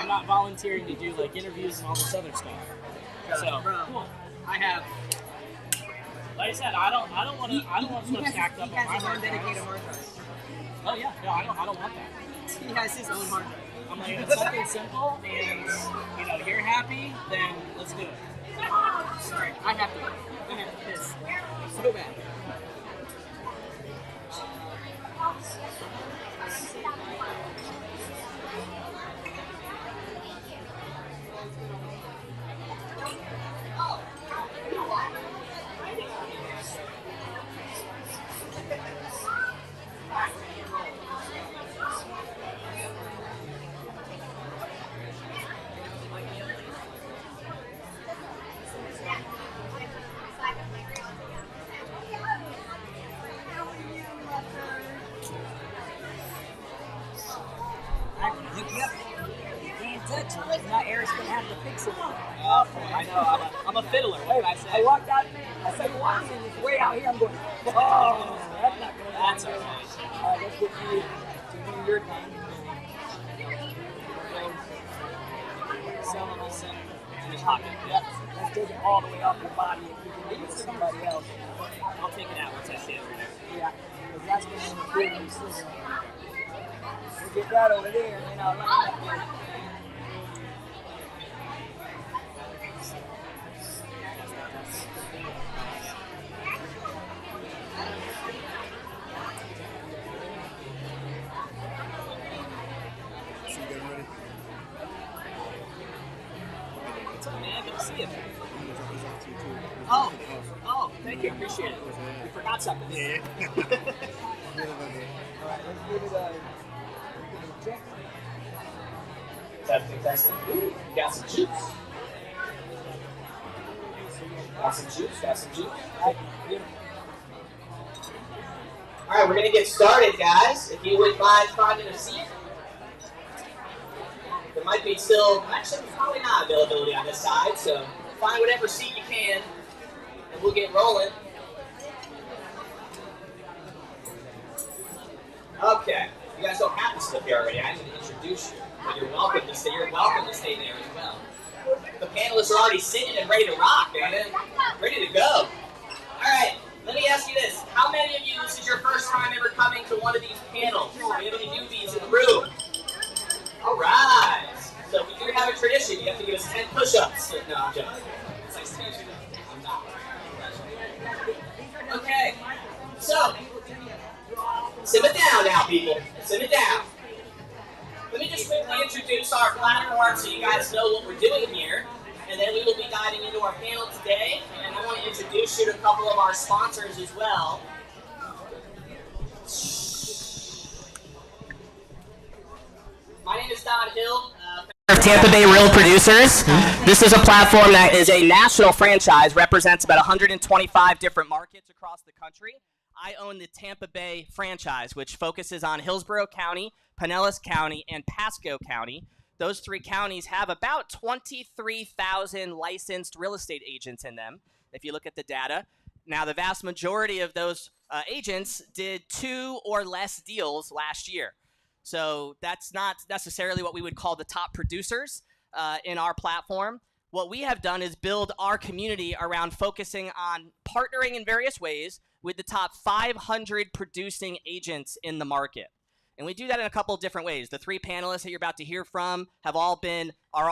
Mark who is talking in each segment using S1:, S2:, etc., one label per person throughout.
S1: not volunteering to do like interviews and all this other stuff. So,
S2: Bro, I have.
S1: like I said, I don't want stuff stacked up on my hard
S2: dedicated
S1: drive.
S2: hard drive.
S1: Oh yeah, no, I don't want that.
S2: He has his own hard drive.
S1: I'm like, it's something simple, and you're happy, then let's do it.
S2: Sorry, I have to piss so bad.
S3: Now Eric's gonna have to fix it.
S1: Oh, I know. I'm a fiddler. What did I say?
S3: I walked out there. I said, walking, and it's way out here. I'm going, oh, that's not gonna
S1: That's
S3: work.
S1: okay.
S3: All right, let's get you to do your time.
S1: Selling us in his pocket.
S3: Yep. Let's take it all the way off your body if you can give it to somebody else.
S1: I'll take it out once I see it right there.
S3: Yeah, because that's going to interfere when you sit there. We'll get that over there, and then I'll line up there.
S1: What's up, man? Good to see you. Oh, thank you. Appreciate it. You forgot something.
S3: All right, let's give it a check.
S1: Testing. Ooh, got some juice. Got some juice.
S3: All right, beautiful.
S4: All right, we're going to get started, guys. If you wouldn't mind finding a seat. There might be still, actually, probably not availability on this side, so find whatever seat you can, and we'll get rolling. Okay, you guys don't have to sit up here already. I need to introduce you, but you're welcome to stay. You're welcome to stay there as well. The panelists are already sitting and ready to rock, man. Ready to go. All right, let me ask you this: how many of you, this is your first time ever coming to one of these panels? Do we have any newbies in the room? All right. So we do have a tradition. You have to give us 10 push-ups. No, I'm joking. It's nice to meet you, though. I'm not. Okay. So, simmer down now, people. Simmer down. Let me just quickly introduce our platform so you guys know what we're doing here. And then we will be diving into our panel today. And I want to introduce you to a couple of our sponsors as well. My name is Don Hill, Tampa Bay Real Producers. This is a platform that is a national franchise, represents about 125 different markets across the country. I own the Tampa Bay franchise, which focuses on Hillsborough County, Pinellas County, and Pasco County. Those three counties have about 23,000 licensed real estate agents in them, if you look at the data. Now, the vast majority of those agents did 2 or less deals last year. So that's not necessarily what we would call the top producers in our platform. What we have done is build our community around focusing on partnering in various ways with the top 500 producing agents in the market. And we do that in a couple of different ways. The three panelists that you're about to hear from are all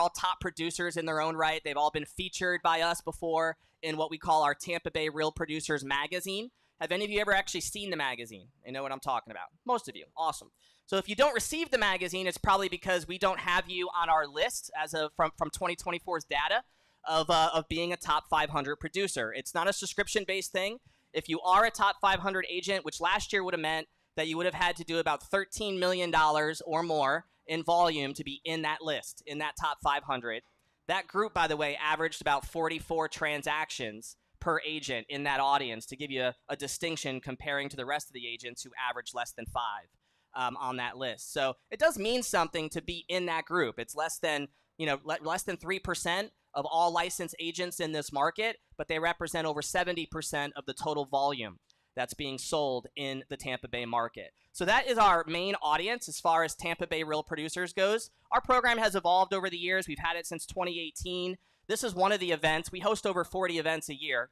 S4: top producers in their own right. They've all been featured by us before in what we call our Tampa Bay Real Producers magazine. Have any of you ever actually seen the magazine and know what I'm talking about? Most of you. Awesome. So if you don't receive the magazine, it's probably because we don't have you on our list as of from 2024's data of being a top 500 producer. It's not a subscription-based thing. If you are a top 500 agent, which last year would have meant that you would have had to do about $13 million or more in volume to be in that list, in that top 500. That group, by the way, averaged about 44 transactions per agent in that audience to give you a distinction comparing to the rest of the agents who average less than 5 on that list. So it does mean something to be in that group. It's less than 3% of all licensed agents in this market, but they represent over 70% of the total volume that's being sold in the Tampa Bay market. So that is our main audience as far as Tampa Bay Real Producers goes. Our program has evolved over the years. We've had it since 2018. This is one of the events. We host over 40 events a year.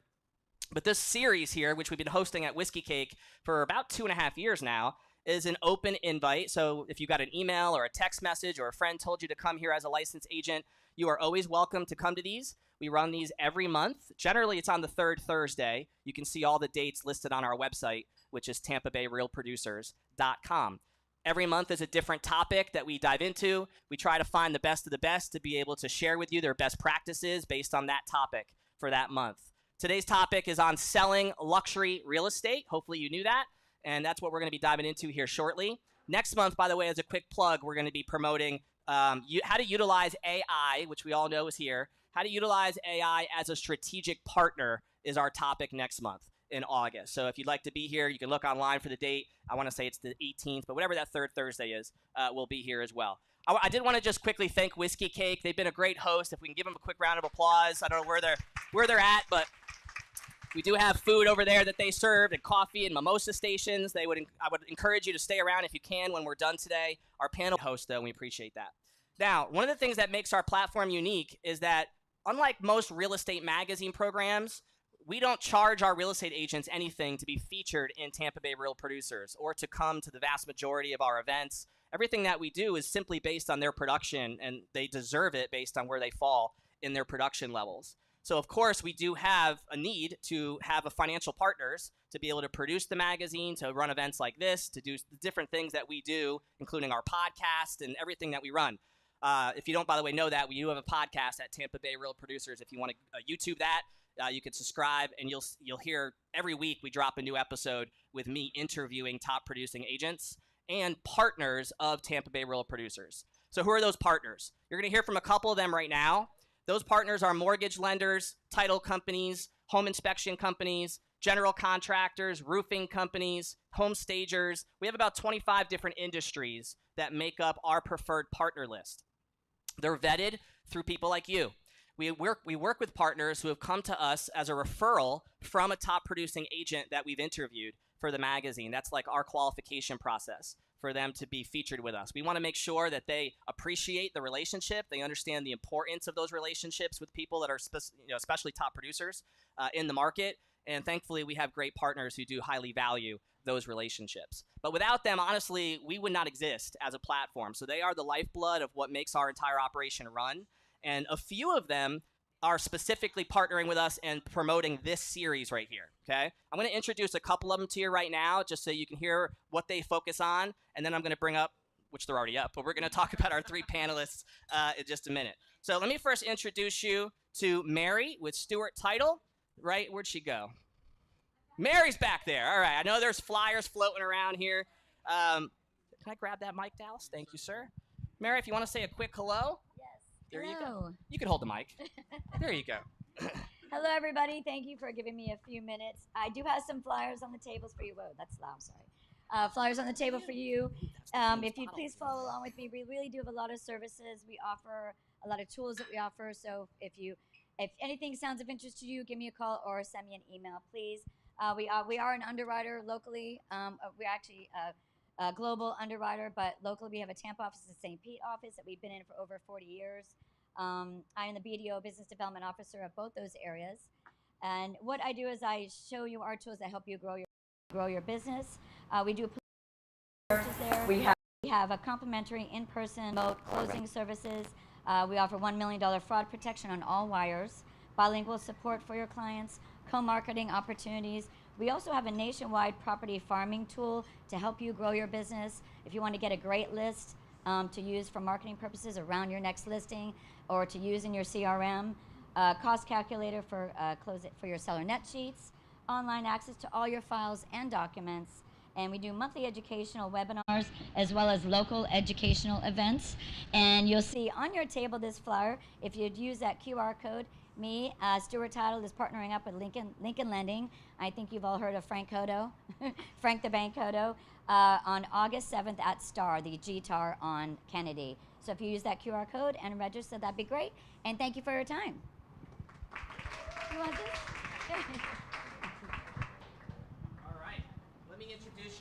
S4: But this series here, which we've been hosting at Whiskey Cake for about 2.5 years now, is an open invite. So if you got an email or a text message or a friend told you to come here as a licensed agent, you are always welcome to come to these. We run these every month. Generally, it's on the third Thursday. You can see all the dates listed on our website, which is tampabayrealproducers.com. Every month is a different topic that we dive into. We try to find the best of the best to be able to share with you their best practices based on that topic for that month. Today's topic is on selling luxury real estate. Hopefully you knew that. And that's what we're going to be diving into here shortly. Next month, by the way, as a quick plug, we're going to be promoting how to utilize AI, which we all know is here. How to utilize AI as a strategic partner is our topic next month in August. So if you'd like to be here, you can look online for the date. I want to say it's the 18th, but whatever that third Thursday is, we'll be here as well. I did want to just quickly thank Whiskey Cake. They've been a great host. If we can give them a quick round of applause. I don't know where they're at, but we do have food over there that they served and coffee and mimosa stations. I would encourage you to stay around if you can when we're done today. Our panel host, though, and we appreciate that. Now, one of the things that makes our platform unique is that unlike most real estate magazine programs, we don't charge our real estate agents anything to be featured in Tampa Bay Real Producers or to come to the vast majority of our events. Everything that we do is simply based on their production, and they deserve it based on where they fall in their production levels. So, of course, we do have a need to have a financial partners to be able to produce the magazine, to run events like this, to do the different things that we do, including our podcast and everything that we run. If you don't, by the way, know that, we do have a podcast at Tampa Bay Real Producers. If you want to YouTube that, you can subscribe, and you'll hear every week we drop a new episode with me interviewing top producing agents and partners of Tampa Bay Real Producers. So who are those partners? You're going to hear from a couple of them right now. Those partners are mortgage lenders, title companies, home inspection companies, general contractors, roofing companies, home stagers. We have about 25 different industries that make up our preferred partner list. They're vetted through people like you. We work with partners who have come to us as a referral from a top producing agent that we've interviewed for the magazine. That's like our qualification process for them to be featured with us. We want to make sure that they appreciate the relationship. They understand the importance of those relationships with people that are especially top producers in the market. And thankfully, we have great partners who do highly value those relationships. But without them, honestly, we would not exist as a platform. So they are the lifeblood of what makes our entire operation run. And a few of them are specifically partnering with us and promoting this series right here, okay? I'm going to introduce a couple of them to you right now just so you can hear what they focus on, and then I'm going to bring up, which they're already up, but we're going to talk about our three panelists in just a minute. So let me first introduce you to Mary with Stewart Title, right? Where'd she go? Mary's back there. All right, I know there's flyers floating around here. Can I grab that mic, Dallas? Thank you, sir. Mary, if you want to say a quick hello. There you go. You can hold the mic. There you go.
S5: Hello, everybody. Thank you for giving me a few minutes. I do have some flyers on the tables for you. Whoa, that's loud. Sorry. Flyers on the table for you. If you'd please follow along with me, we really do have a lot of services. We offer a lot of tools that we offer. So if anything sounds of interest to you, give me a call or send me an email, please. We are an underwriter locally. We're actually a global underwriter, but locally we have a Tampa office and St. Pete office that we've been in for over 40 years. I am the BDO, Business Development Officer of both those areas. And what I do is I show you our tools that help you grow your business. We do services there. We have a complimentary in-person remote closing services. We offer $1 million fraud protection on all wires, bilingual support for your clients, co-marketing opportunities. We also have a nationwide property farming tool to help you grow your business. If you want to get a great list to use for marketing purposes around your next listing or to use in your CRM, cost calculator for your seller net sheets, online access to all your files and documents, and we do monthly educational webinars as well as local educational events. And you'll see on your table this flyer, if you'd use that QR code, me, Stewart Title is partnering up with Lincoln Lending. I think you've all heard of Frank Cotto, Frank the Bank Cotto, on August 7th at STAR, the GTAR on Kennedy. So if you use that QR code and register, that'd be great. And thank you for your time. You want this?
S4: All right.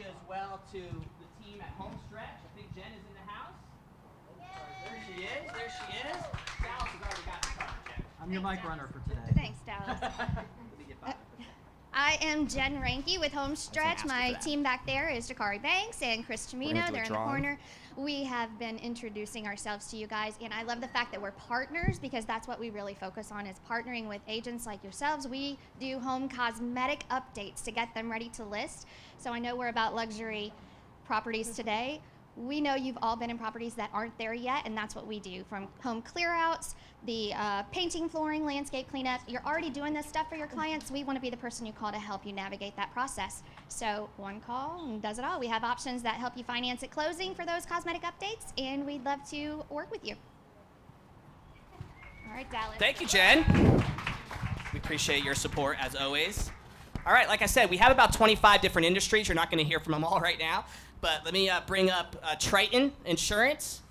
S4: as well to the team at Home Stretch. I think Jen is in the house. There she is. There she is. Dallas has already got the card, Jen.
S2: I'm your mic runner for today.
S6: Thanks, Dallas. I am Jen Ranke with Home Stretch. My team back there is Jakari Banks and Chris Chimino. They're in the corner. We have been introducing ourselves to you guys, and I love the fact that we're partners because that's what we really focus on is partnering with agents like yourselves. We do home cosmetic updates to get them ready to list. So I know we're about luxury properties today. We know you've all been in properties that aren't there yet, and that's what we do. From home clear-outs, the painting, flooring, landscape cleanup. You're already doing this stuff for your clients. We want to be the person you call to help you navigate that process. So one call and does it all. We have options that help you finance at closing for those cosmetic updates, and we'd love to work with you. All right, Dallas.
S4: Thank you, Jen. We appreciate your support as always. All right, like I said, we have about 25 different industries. You're not going to hear from them all right now. But let me bring up Triton Insurance.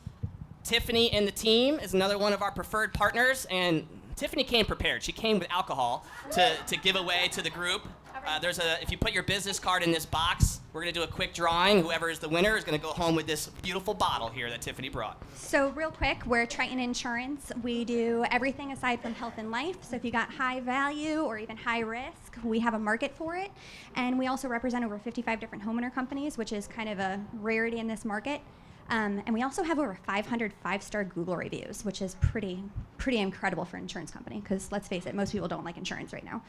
S4: Tiffany and the team is another one of our preferred partners. And Tiffany came prepared. She came with alcohol to give away to the group. If you put your business card in this box, we're going to do a quick drawing. Whoever is the winner is going to go home with this beautiful bottle here that Tiffany brought.
S7: So real quick, we're Triton Insurance. We do everything aside from health and life. So if you got high value or even high risk, we have a market for it. And we also represent over 55 different homeowner companies, which is kind of a rarity in this market. And we also have over 500 five-star Google reviews, which is pretty incredible for an insurance company, because let's face it, most people don't like insurance right now.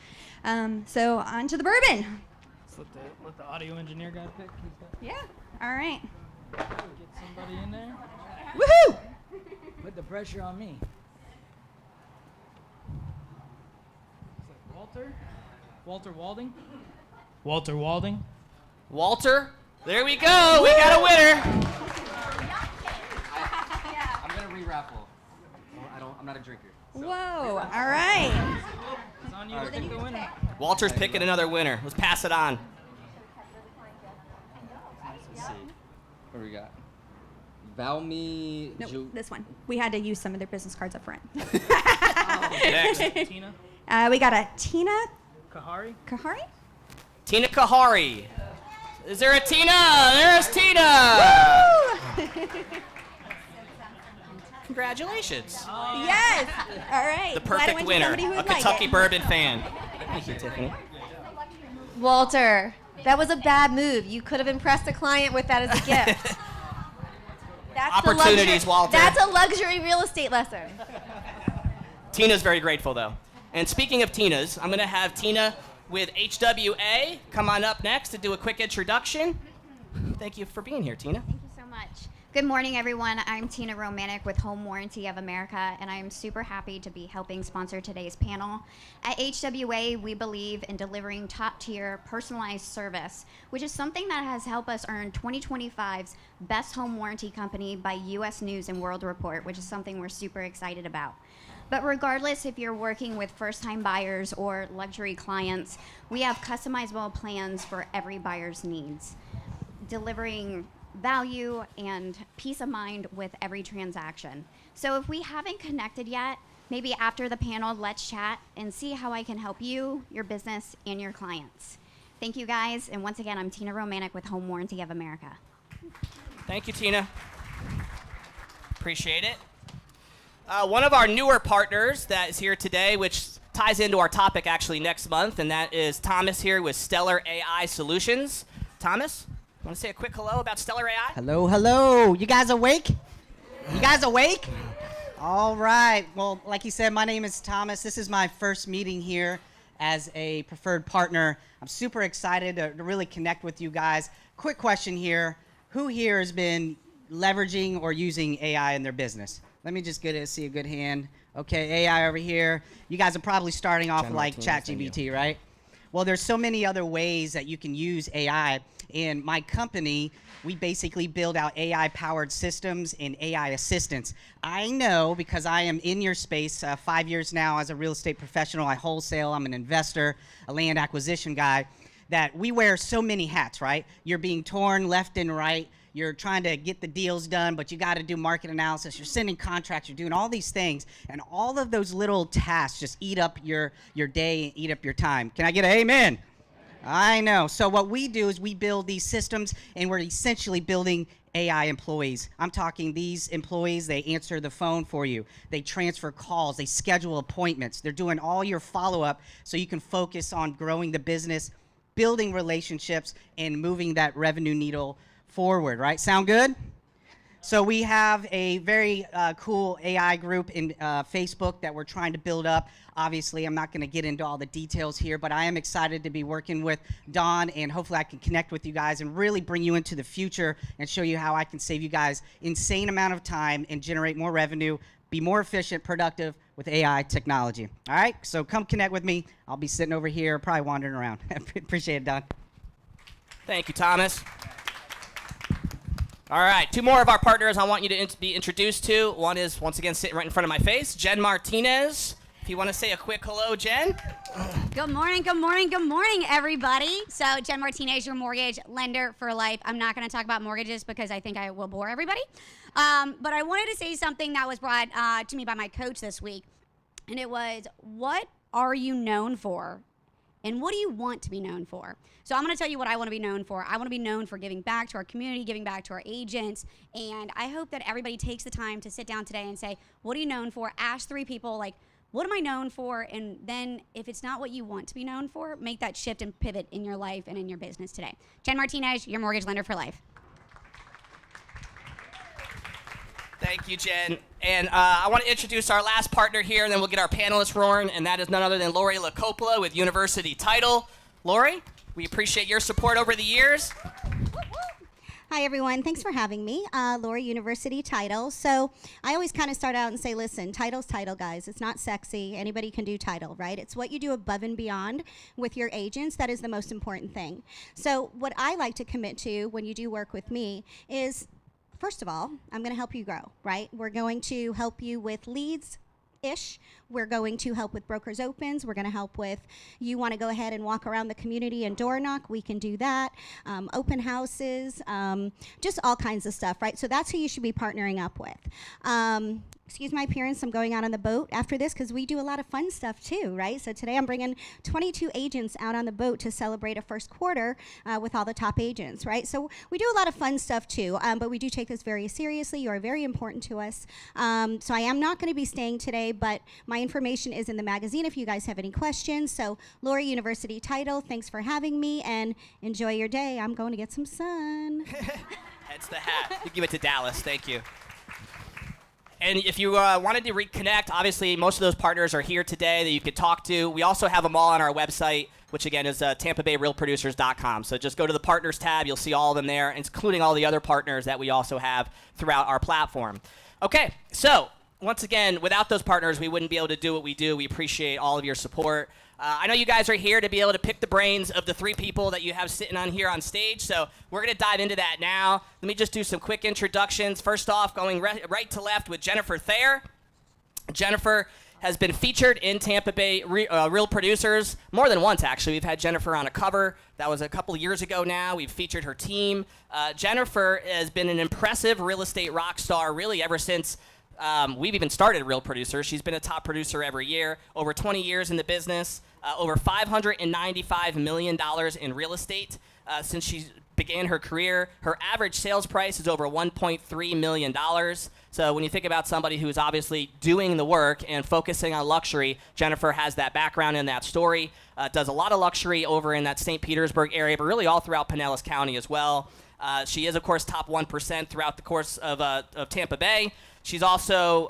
S7: So on to the bourbon.
S2: Let's let the audio engineer guy pick.
S7: Yeah, all right.
S2: Get somebody in there.
S7: Woohoo!
S3: Put the pressure on me.
S2: It's like Walter? Walter Walding? Walter Walding?
S4: Walter, there we go. We got a winner.
S8: I'm gonna re-raffle. I'm not a drinker.
S7: Whoa, all right.
S2: It's on you to pick the winner.
S4: Walter's picking another winner. Let's pass it on.
S8: Let's see. What do we got? Valmy.
S7: No, this one. We had to use some of their business cards up front.
S4: Next.
S2: Tina?
S7: We got a Tina
S2: Kahari?
S7: Kahari?
S4: Tina Kahari. Is there a Tina? There's Tina. Congratulations.
S7: Yes. All right.
S4: The
S7: Glad I
S4: perfect
S7: went to
S4: winner.
S7: somebody who
S4: A
S7: would like
S4: Kentucky
S7: it.
S4: bourbon fan. Thank you, Tiffany.
S9: Walter, that was a bad move. You could have impressed a client with that as a gift. That's the
S4: Opportunities,
S9: luxury-
S4: Walter.
S9: That's a luxury real estate lesson.
S4: Tina's very grateful, though. And speaking of Tina's, I'm going to have Tina with HWA come on up next to do a quick introduction. Thank you for being here, Tina.
S6: Thank you so much. Good morning, everyone. I'm Tina Romanek with Home Warranty of America, and I'm super happy to be helping sponsor today's panel. At HWA, we believe in delivering top-tier personalized service, which is something that has helped us earn 2025's Best Home Warranty Company by U.S. News and World Report, which is something we're super excited about. But regardless if you're working with first-time buyers or luxury clients, we have customizable plans for every buyer's needs, delivering value and peace of mind with every transaction. So if we haven't connected yet, maybe after the panel, let's chat and see how I can help you, your business, and your clients. Thank you, guys. And once again, I'm Tina Romanek with Home Warranty of America.
S4: Thank you, Tina. Appreciate it. One of our newer partners that is here today, which ties into our topic actually next month, and that is Thomas here with Stellar AI Solutions. Thomas, want to say a quick hello about Stellar AI?
S10: Hello, hello. You guys awake? You guys awake? All right. Well, like you said, my name is Thomas. This is my first meeting here as a preferred partner. I'm super excited to really connect with you guys. Quick question here. Who here has been leveraging or using AI in their business? Let me just see a good hand. Okay, AI over here. You guys are probably starting off like ChatGPT, right? Well, there's so many other ways that you can use AI. In my company, we basically build out AI-powered systems and AI assistants. I know because I am in your space 5 years now as a real estate professional. I wholesale. I'm an investor, a land acquisition guy, that we wear so many hats, right? You're being torn left and right. You're trying to get the deals done, but you got to do market analysis. You're sending contracts. You're doing all these things. And all of those little tasks just eat up your day, eat up your time. Can I get an amen? I know. So what we do is we build these systems, and we're essentially building AI employees. I'm talking these employees, they answer the phone for you. They transfer calls. They schedule appointments. They're doing all your follow-up so you can focus on growing the business, building relationships, and moving that revenue needle forward, right? Sound good? So we have a very cool AI group in Facebook that we're trying to build up. Obviously, I'm not going to get into all the details here, but I am excited to be working with Don, and hopefully I can connect with you guys and really bring you into the future and show you how I can save you guys insane amount of time and generate more revenue, be more efficient, productive with AI technology. All right, so come connect with me. I'll be sitting over here, probably wandering around. Appreciate it, Don.
S4: Thank you, Thomas. All right, 2 more of our partners I want you to be introduced to. One is, once again, sitting right in front of my face, Jen Martinez. If you want to say a quick hello, Jen.
S11: Good morning, everybody. So, Jen Martinez, your mortgage lender for life. I'm not going to talk about mortgages because I think I will bore everybody. But I wanted to say something that was brought to me by my coach this week. And it was, what are you known for? And what do you want to be known for? So I'm going to tell you what I want to be known for. I want to be known for giving back to our community, giving back to our agents. And I hope that everybody takes the time to sit down today and say, what are you known for? Ask 3 people, like, what am I known for? And then if it's not what you want to be known for, make that shift and pivot in your life and in your business today. Jen Martinez, your mortgage lender for life.
S4: Thank you, Jen. And I want to introduce our last partner here, and then we'll get our panelists roaring, and that is none other than Lori LaCoppola with University Title. Lori, we appreciate your support over the years.
S12: Hi, everyone. Thanks for having me. Lori, University Title. So I always kind of start out and say, listen, title's title, guys. It's not sexy. Anybody can do title, right? It's what you do above and beyond with your agents. That is the most important thing. So what I like to commit to when you do work with me is, first of all, I'm going to help you grow, right? We're going to help you with leads-ish. We're going to help with brokers opens. We're going to help with, you want to go ahead and walk around the community and door knock, we can do that. Open houses, just all kinds of stuff, right? So that's who you should be partnering up with. Excuse my appearance, I'm going out on the boat after this because we do a lot of fun stuff too, right? So today I'm bringing 22 agents out on the boat to celebrate a first quarter with all the top agents, right? So we do a lot of fun stuff too, but we do take this very seriously. You are very important to us. So I am not going to be staying today, but my information is in the magazine if you guys have any questions. So Lori, University Title, thanks for having me, and enjoy your day. I'm going to get some sun.
S4: That's the hat. You give it to Dallas. Thank you. And if you wanted to reconnect, obviously most of those partners are here today that you could talk to. We also have them all on our website, which again is TampaBayRealProducers.com. So just go to the partners tab. You'll see all of them there, including all the other partners that we also have throughout our platform. Okay, so once again, without those partners, we wouldn't be able to do what we do. We appreciate all of your support. I know you guys are here to be able to pick the brains of the 3 people that you have sitting on here on stage, so we're going to dive into that now. Let me just do some quick introductions. First off, going right to left with Jennifer Thayer. Jennifer has been featured in Tampa Bay Real Producers more than once, actually. We've had Jennifer on a cover. That was a couple of years ago now. We've featured her team. Jennifer has been an impressive real estate rock star really ever since we've even started Real Producers. She's been a top producer every year, over 20 years in the business, over $595 million in real estate since she began her career. Her average sales price is over $1.3 million. So when you think about somebody who's obviously doing the work and focusing on luxury, Jennifer has that background in that story, does a lot of luxury over in that St. Petersburg area, but really all throughout Pinellas County as well. She is, of course, top 1% throughout the course of Tampa Bay. She's also,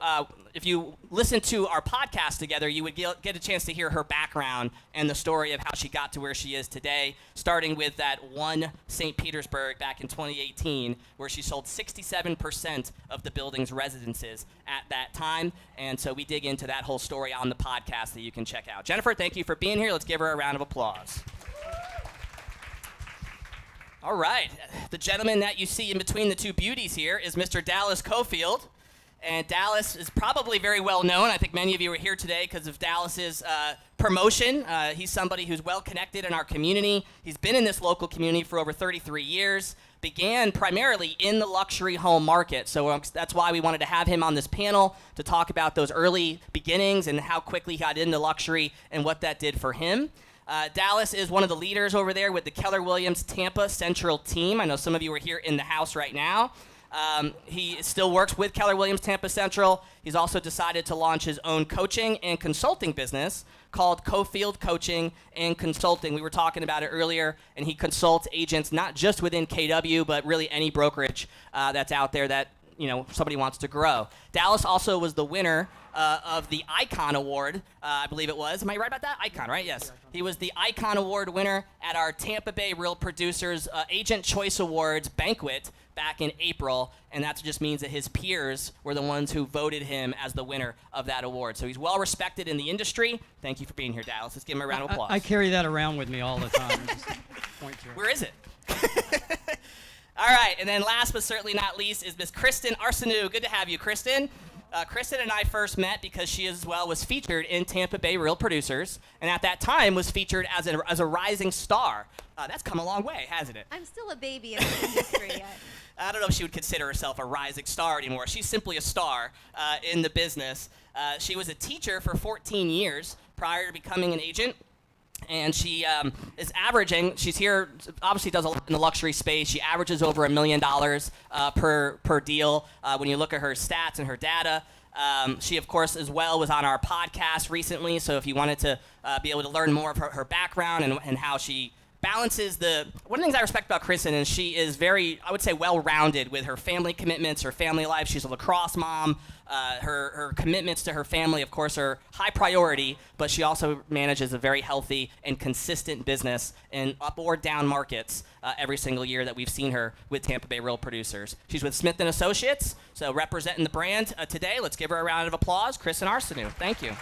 S4: if you listen to our podcast together, you would get a chance to hear her background and the story of how she got to where she is today, starting with that one St. Petersburg back in 2018, where she sold 67% of the building's residences at that time. And so we dig into that whole story on the podcast that you can check out. Jennifer, thank you for being here. Let's give her a round of applause. All right. The gentleman that you see in between the 2 beauties here is Mr. Dallas Cofield. And Dallas is probably very well known. I think many of you are here today because of Dallas's promotion. He's somebody who's well connected in our community. He's been in this local community for over 33 years. Began primarily in the luxury home market. So that's why we wanted to have him on this panel to talk about those early beginnings and how quickly he got into luxury and what that did for him. Dallas is one of the leaders over there with the Keller Williams Tampa Central team. I know some of you are here in the house right now. He still works with Keller Williams Tampa Central. He's also decided to launch his own coaching and consulting business called Cofield Coaching and Consulting. We were talking about it earlier, and he consults agents not just within KW, but really any brokerage that's out there that somebody wants to grow. Dallas also was the winner of the Icon Award, I believe it was. Am I right about that? Icon, right? Yes. He was the Icon Award winner at our Tampa Bay Real Producers Agent Choice Awards banquet back in April, and that just means that his peers were the ones who voted him as the winner of that award. So he's well respected in the industry. Thank you for being here, Dallas. Let's give him a round of applause.
S13: I carry that around with me all the time. Just point to it.
S4: Where is it? All right, and then last but certainly not least is Miss Kristen Arsenault. Good to have you, Kristen. Kristen and I first met because she as well was featured in Tampa Bay Real Producers, and at that time was featured as a rising star. That's come a long way, hasn't it?
S9: I'm still a baby in the industry.
S4: I don't know if she would consider herself a rising star anymore. She's simply a star in the business. She was a teacher for 14 years prior to becoming an agent. And she is averaging, she's here, obviously does a lot in the luxury space. She averages over $1 million per deal when you look at her stats and her data. She, of course, as well was on our podcast recently. So if you wanted to be able to learn more of her background and how she balances one of the things I respect about Kristen is she is very, I would say, well-rounded with her family commitments, her family life. She's a lacrosse mom. Her commitments to her family, of course, are high priority, but she also manages a very healthy and consistent business in up or down markets every single year that we've seen her with Tampa Bay Real Producers. She's with Smith & Associates, so representing the brand today. Let's give her a round of applause. Kristen Arsenault, thank you.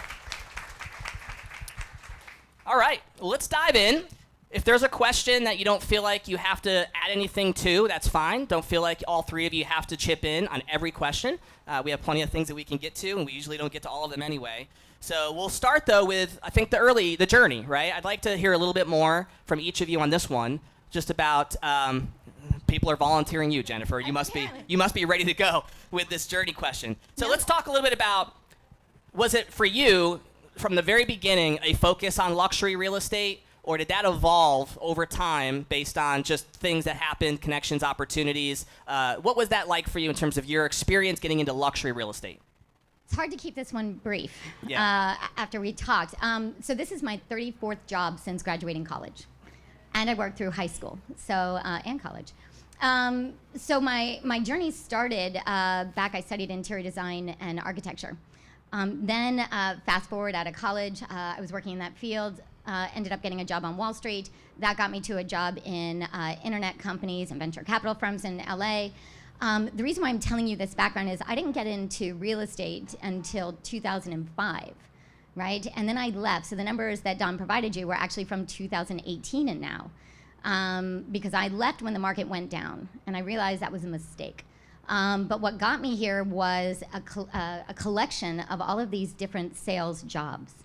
S4: All right, well, let's dive in. If there's a question that you don't feel like you have to add anything to, that's fine. Don't feel like all three of you have to chip in on every question. We have plenty of things that we can get to, and we usually don't get to all of them anyway. So we'll start, though, with, I think, the journey, right? I'd like to hear a little bit more from each of you on this one, just about people are volunteering you, Jennifer. You must be ready to go with this journey question. So let's talk a little bit about, was it for you, from the very beginning, a focus on luxury real estate? Or did that evolve over time based on just things that happened, connections, opportunities? What was that like for you in terms of your experience getting into luxury real estate?
S5: It's hard to keep this one brief after we talked. So this is my 34th job since graduating college. And I worked through high school and college. So my journey started back, I studied interior design and architecture. Then fast forward out of college, I was working in that field. Ended up getting a job on Wall Street. That got me to a job in internet companies and venture capital firms in LA. The reason why I'm telling you this background is I didn't get into real estate until 2005, right? And then I left. So the numbers that Don provided you were actually from 2018 and now, because I left when the market went down, and I realized that was a mistake. But what got me here was a collection of all of these different sales jobs.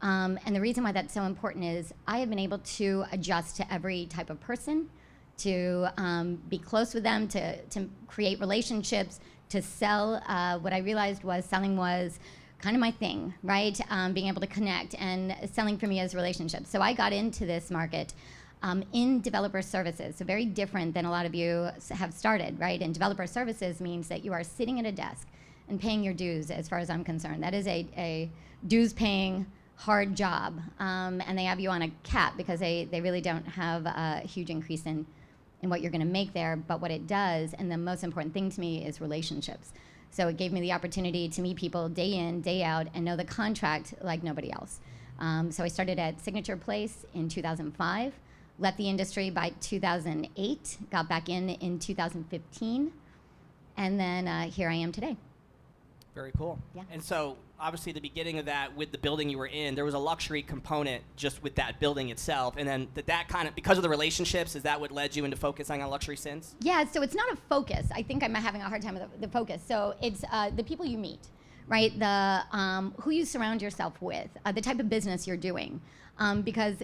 S5: And the reason why that's so important is I have been able to adjust to every type of person, to be close with them, to create relationships, to sell. What I realized was selling was kind of my thing, right? Being able to connect, and selling for me is relationships. So I got into this market in developer services, so very different than a lot of you have started, right? And developer services means that you are sitting at a desk and paying your dues, as far as I'm concerned. That is a dues-paying hard job, and they have you on a cap because they really don't have a huge increase in what you're going to make there. But what it does, and the most important thing to me, is relationships. So it gave me the opportunity to meet people day in, day out, and know the contract like nobody else. So I started at Signature Place in 2005, left the industry by 2008, got back in 2015, and then here I am today.
S4: Very cool.
S5: Yeah.
S4: And so, obviously, the beginning of that with the building you were in, there was a luxury component just with that building itself. And then that kind of, because of the relationships, is that what led you into focusing on luxury since?
S5: Yeah, so it's not a focus. I think I'm having a hard time with the focus. So it's the people you meet, right? Who you surround yourself with, the type of business you're doing. Because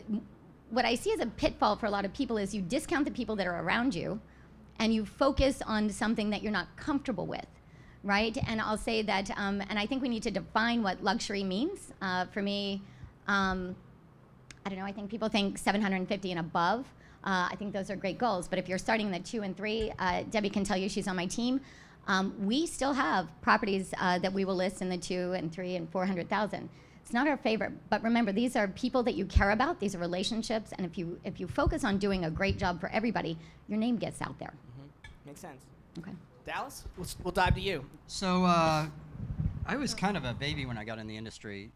S5: what I see as a pitfall for a lot of people is you discount the people that are around you, and you focus on something that you're not comfortable with. Right, and I'll say that, and I think we need to define what luxury means. For me,
S14: I don't know, I think people think 750 and above. I think those are great goals, but if you're starting in the 2 and 3, Debbie can tell you, she's on my team. We still have properties that we will list in the 2 and 3 and 400,000. It's not our favorite, but remember, these are people that you care about. These are relationships, and if you focus on doing a great job for everybody, your name gets out there.
S4: Makes sense.
S14: Okay.
S4: Dallas, we'll dive to you.
S13: So I was kind of a baby when I got in the industry.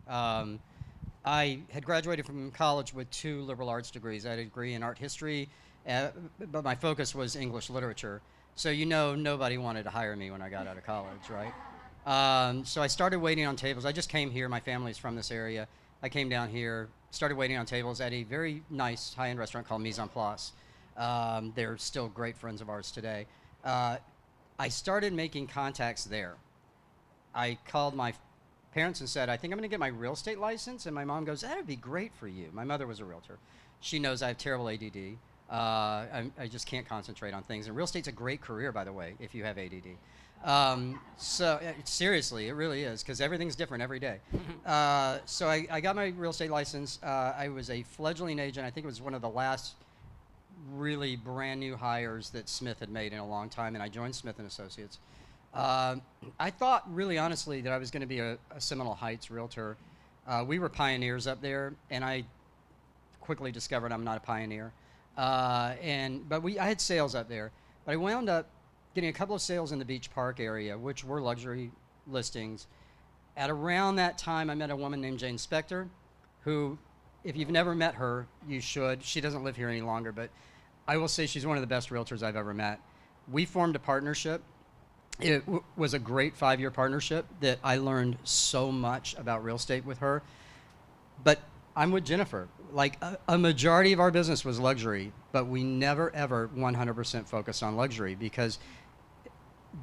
S13: I had graduated from college with 2 liberal arts degrees. I had a degree in art history, but my focus was English literature. So nobody wanted to hire me when I got out of college, right? So I started waiting on tables. I just came here. My family's from this area. I came down here, started waiting on tables at a very nice high-end restaurant called Mise en Place. They're still great friends of ours today. I started making contacts there. I called my parents and said, I think I'm going to get my real estate license. And my mom goes, that would be great for you. My mother was a realtor. She knows I have terrible ADD. I just can't concentrate on things. And real estate's a great career, by the way, if you have ADD. Seriously, it really is, because everything's different every day. So I got my real estate license. I was a fledgling agent. I think it was one of the last really brand new hires that Smith had made in a long time, and I joined Smith & Associates. I thought, really honestly, that I was going to be a Seminole Heights realtor. We were pioneers up there, and I quickly discovered I'm not a pioneer. But I had sales up there, but I wound up getting a couple of sales in the Beach Park area, which were luxury listings. At around that time, I met a woman named Jane Spector, who, if you've never met her, you should. She doesn't live here any longer, but I will say she's one of the best realtors I've ever met. We formed a partnership. It was a great 5-year partnership that I learned so much about real estate with her. But I'm with Jennifer. Like, a majority of our business was luxury, but we never, ever 100% focused on luxury, because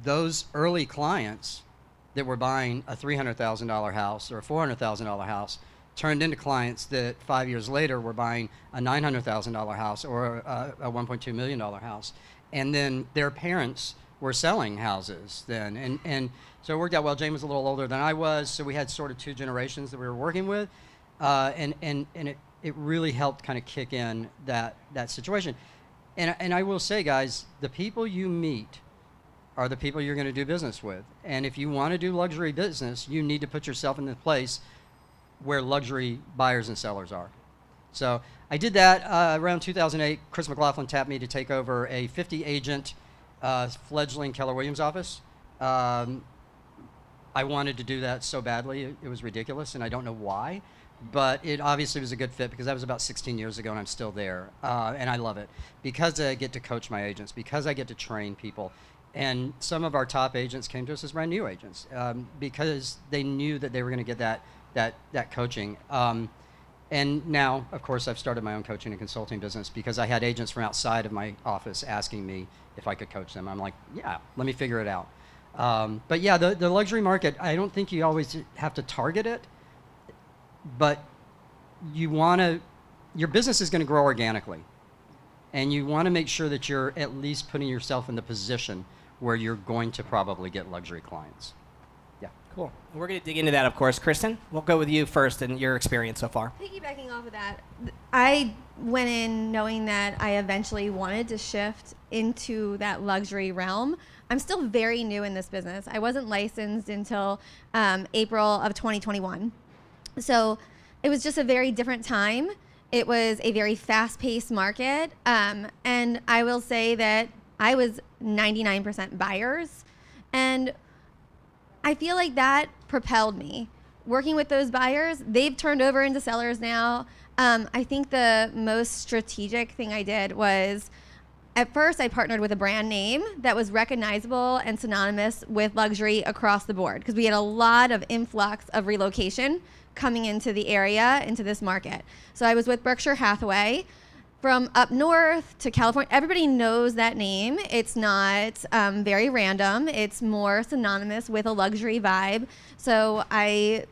S13: those early clients that were buying a $300,000 house or a $400,000 house turned into clients that 5 years later were buying a $900,000 house or a $1.2 million house. And then their parents were selling houses then. And so it worked out well. Jane was a little older than I was, so we had sort of 2 generations that we were working with. And it really helped kind of kick in that situation. And I will say, guys, the people you meet are the people you're going to do business with. And if you want to do luxury business, you need to put yourself in the place where luxury buyers and sellers are. So I did that around 2008. Chris McLaughlin tapped me to take over a 50-agent fledgling Keller Williams office. I wanted to do that so badly. It was ridiculous, and I don't know why. But it obviously was a good fit, because that was about 16 years ago, and I'm still there. And I love it, because I get to coach my agents, because I get to train people. And some of our top agents came to us as brand new agents, because they knew that they were going to get that coaching. And now, of course, I've started my own coaching and consulting business, because I had agents from outside of my office asking me if I could coach them. I'm like, yeah, let me figure it out. But yeah, the luxury market, I don't think you always have to target it, but your business is going to grow organically. And you want to make sure that you're at least putting yourself in the position where you're going to probably get luxury clients. Yeah.
S4: Cool. We're going to dig into that, of course. Kristen, we'll go with you first and your experience so far.
S9: Piggybacking off of that, I went in knowing that I eventually wanted to shift into that luxury realm. I'm still very new in this business. I wasn't licensed until April of 2021. So it was just a very different time. It was a very fast-paced market. And I will say that I was 99% buyers. And I feel like that propelled me. Working with those buyers, they've turned over into sellers now. I think the most strategic thing I did was, at first I partnered with a brand name that was recognizable and synonymous with luxury across the board, because we had a lot of influx of relocation coming into the area, into this market. So I was with Berkshire Hathaway. From up north to California, everybody knows that name. It's not very random. It's more synonymous with a luxury vibe. So I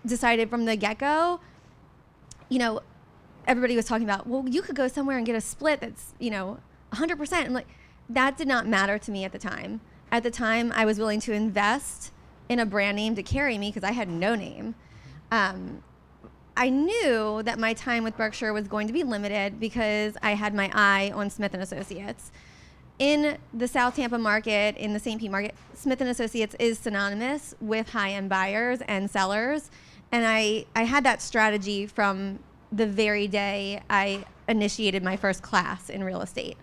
S9: decided from the get-go, everybody was talking about, well, you could go somewhere and get a split that's, 100%. And like, that did not matter to me at the time. At the time, I was willing to invest in a brand name to carry me, because I had no name. I knew that my time with Berkshire was going to be limited because I had my eye on Smith & Associates. In the South Tampa market, in the St. Pete market, Smith & Associates is synonymous with high-end buyers and sellers. And I had that strategy from the very day I initiated my first class in real estate.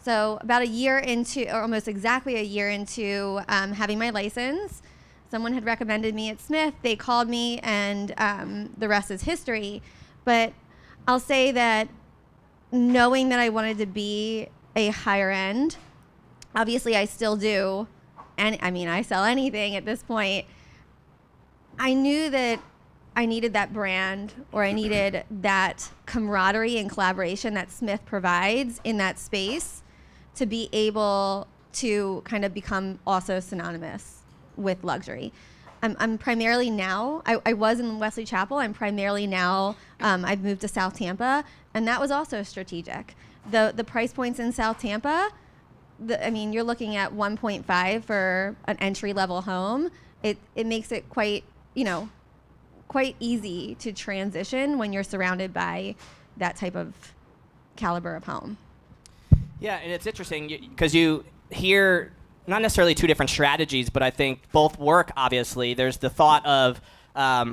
S9: So about a year into, or almost exactly a year into having my license, someone had recommended me at Smith. They called me, and the rest is history. But I'll say that knowing that I wanted to be a higher end, obviously I still do, and I mean, I sell anything at this point. I knew that I needed that brand, or I needed that camaraderie and collaboration that Smith provides in that space to be able to kind of become also synonymous with luxury. I'm primarily now, I was in Wesley Chapel, I'm primarily now, I've moved to South Tampa, and that was also strategic. The price points in South Tampa, I mean, you're looking at 1.5 for an entry-level home. It makes it quite easy to transition when you're surrounded by that type of caliber of home.
S4: Yeah, and it's interesting because you hear not necessarily two different strategies, but I think both work, obviously. There's the thought of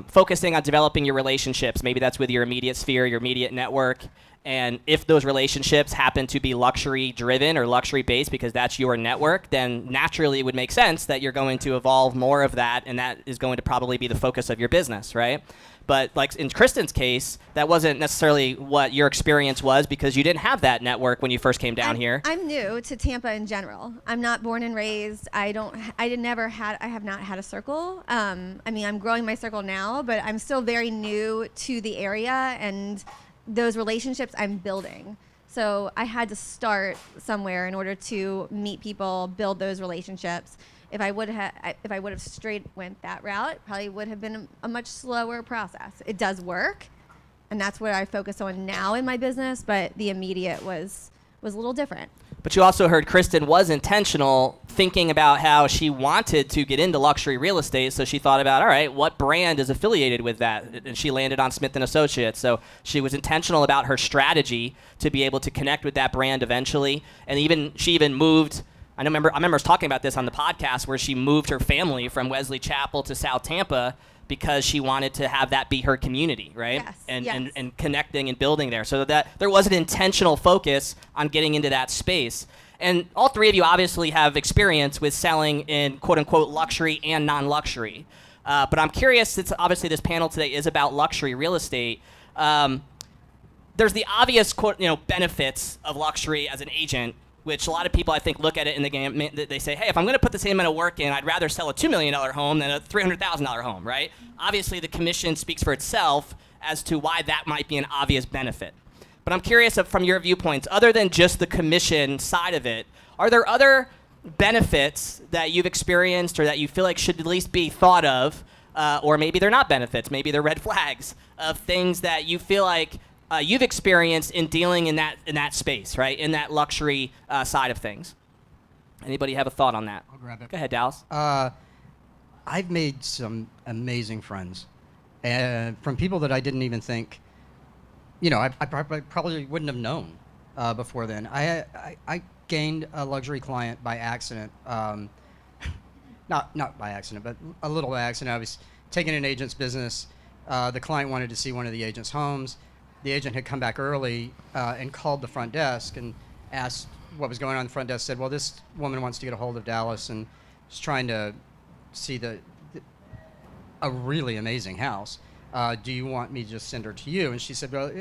S4: focusing on developing your relationships. Maybe that's with your immediate sphere, your immediate network. And if those relationships happen to be luxury driven or luxury based because that's your network, then naturally it would make sense that you're going to evolve more of that, and that is going to probably be the focus of your business, right? But like in Kristen's case, that wasn't necessarily what your experience was because you didn't have that network when you first came down here.
S9: I'm new to Tampa in general. I'm not born and raised. I have not had a circle. I mean, I'm growing my circle now, but I'm still very new to the area, and those relationships I'm building. So I had to start somewhere in order to meet people, build those relationships. If I would have straight went that route, it probably would have been a much slower process. It does work, and that's what I focus on now in my business, but the immediate was a little different.
S4: But you also heard Kristen was intentional thinking about how she wanted to get into luxury real estate, so she thought about, all right, what brand is affiliated with that? And she landed on Smith & Associates. So she was intentional about her strategy to be able to connect with that brand eventually. And she even moved, I remember us talking about this on the podcast, where she moved her family from Wesley Chapel to South Tampa because she wanted to have that be her community, right?
S9: Yes,
S4: and connecting and building there. So that there was an intentional focus on getting into that space. And all three of you obviously have experience with selling in quote-unquote luxury and non-luxury. But I'm curious, since obviously this panel today is about luxury real estate, there's the obvious benefits of luxury as an agent, which a lot of people, I think, look at it in the game. They say, hey, if I'm going to put the same amount of work in, I'd rather sell a $2 million home than a $300,000 home, right? Obviously, the commission speaks for itself as to why that might be an obvious benefit. But I'm curious from your viewpoints, other than just the commission side of it, are there other benefits that you've experienced or that you feel like should at least be thought of, or maybe they're not benefits, maybe they're red flags of things that you feel like you've experienced in dealing in that space, right? In that luxury side of things. Anybody have a thought on that?
S13: I'll grab it.
S4: Go ahead, Dallas.
S13: I've made some amazing friends, from people that I didn't even think, I probably wouldn't have known before then. I gained a luxury client by accident, not by accident, but a little by accident. I was taking an agent's business. The client wanted to see one of the agent's homes. The agent had come back early and called the front desk and asked what was going on. The front desk said, well, this woman wants to get a hold of Dallas and is trying to see a really amazing house. Do you want me to just send her to you? And she said, well,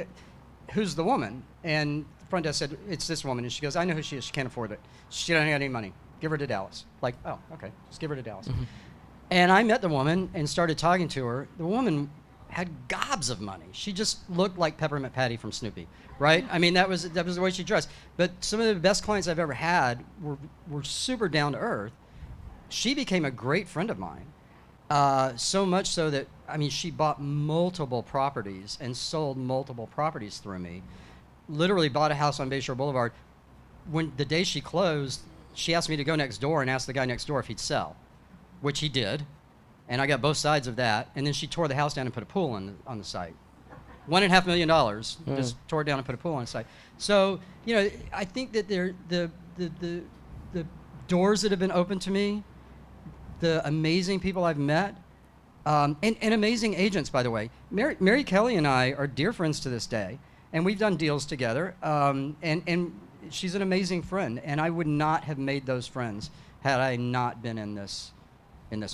S13: who's the woman? And the front desk said, it's this woman. And she goes, I know who she is. She can't afford it. She doesn't have any money. Give her to Dallas. Like, oh, okay. Just give her to Dallas. Mm-hmm. And I met the woman and started talking to her. The woman had gobs of money. She just looked like Peppermint Patty from Snoopy, right? I mean, that was the way she dressed. But some of the best clients I've ever had were super down to earth. She became a great friend of mine. So much so that, she bought multiple properties and sold multiple properties through me. Literally bought a house on Bayshore Boulevard. When the day she closed, she asked me to go next door and ask the guy next door if he'd sell, which he did. And I got both sides of that. And then she tore the house down and put a pool on the site. $1.5 million. Just tore it down and put a pool on the site. So, you know, I think that the doors that have been opened to me, the amazing people I've met, and amazing agents, by the way. Mary Kelly and I are dear friends to this day, and we've done deals together. And she's an amazing friend, and I would not have made those friends had I not been in this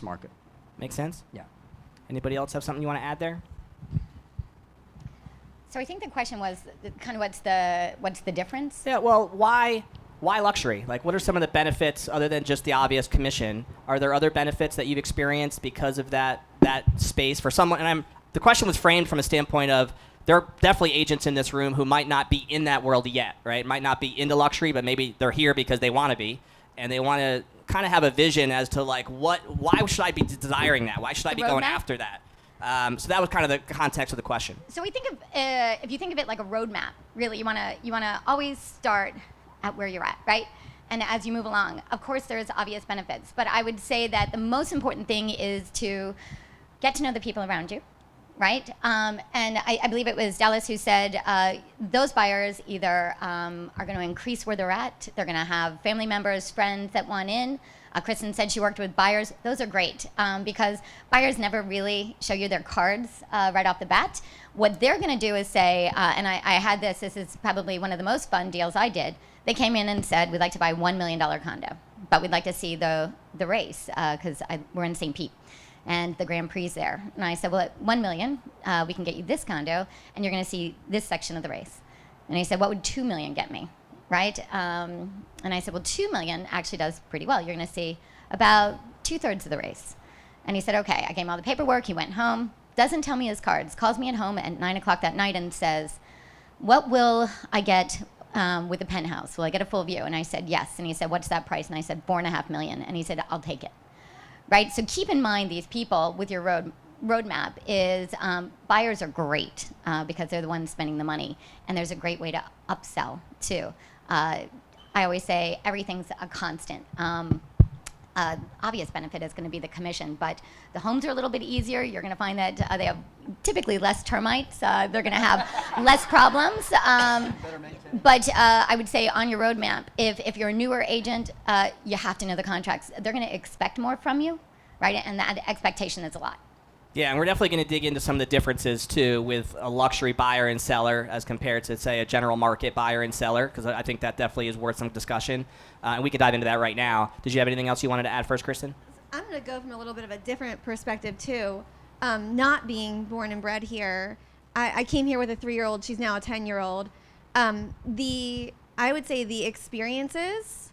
S13: market.
S4: Make sense?
S13: Yeah.
S4: Anybody else have something you want to add there?
S14: So I think the question was kind of what's the difference?
S4: Yeah, well, why luxury? Like, what are some of the benefits other than just the obvious commission? Are there other benefits that you've experienced because of that space for someone? And the question was framed from a standpoint of there are definitely agents in this room who might not be in that world yet, right? Might not be into luxury, but maybe they're here because they want to be, and they want to kind of have a vision as to like why should I be desiring that? Why should I be going after that? So that was kind of the context of the question.
S14: So we think of if you think of it like a roadmap. Really, you wanna always start at where you're at, right? And as you move along, of course, there's obvious benefits. But I would say that the most important thing is to get to know the people around you, right? And I believe it was Dallas who said those buyers either are going to increase where they're at. They're going to have family members, friends that want in. Kristen said she worked with buyers. Those are great because buyers never really show you their cards right off the bat. What they're going to do is say, and I had this is probably one of the most fun deals I did. They came in and said, we'd like to buy a $1 million condo, but we'd like to see the race because we're in St. Pete and the Grand Prix there. And I said, well, at $1 million, we can get you this condo and you're going to see this section of the race. And he said, what would $2 million get me? Right? And I said, well, $2 million actually does pretty well. You're going to see about 2/3 of the race. And he said, okay. I gave him all the paperwork. He went home, doesn't tell me his cards, calls me at home at 9 o'clock that night and says, what will I get with a penthouse? Will I get a full view? And I said, yes. And he said, what's that price? And I said, $4.5 million. And he said, I'll take it. Right? So keep in mind these people with your roadmap is buyers are great because they're the ones spending the money. And there's a great way to upsell too. I always say everything's a constant. Obvious benefit is going to be the commission, but the homes are a little bit easier. You're going to find that they have typically less termites. They're going to have less problems. But I would say on your roadmap, if you're a newer agent, you have to know the contracts. They're going to expect more from you, right? And that expectation is a lot.
S4: Yeah, and we're definitely going to dig into some of the differences, too, with a luxury buyer and seller as compared to, say, a general market buyer and seller, because I think that definitely is worth some discussion. And we could dive into that right now. Did you have anything else you wanted to add first, Kristen?
S9: I'm going to go from a little bit of a different perspective, too. Not being born and bred here, I came here with a 3-year-old. She's now a 10-year-old. I would say the experiences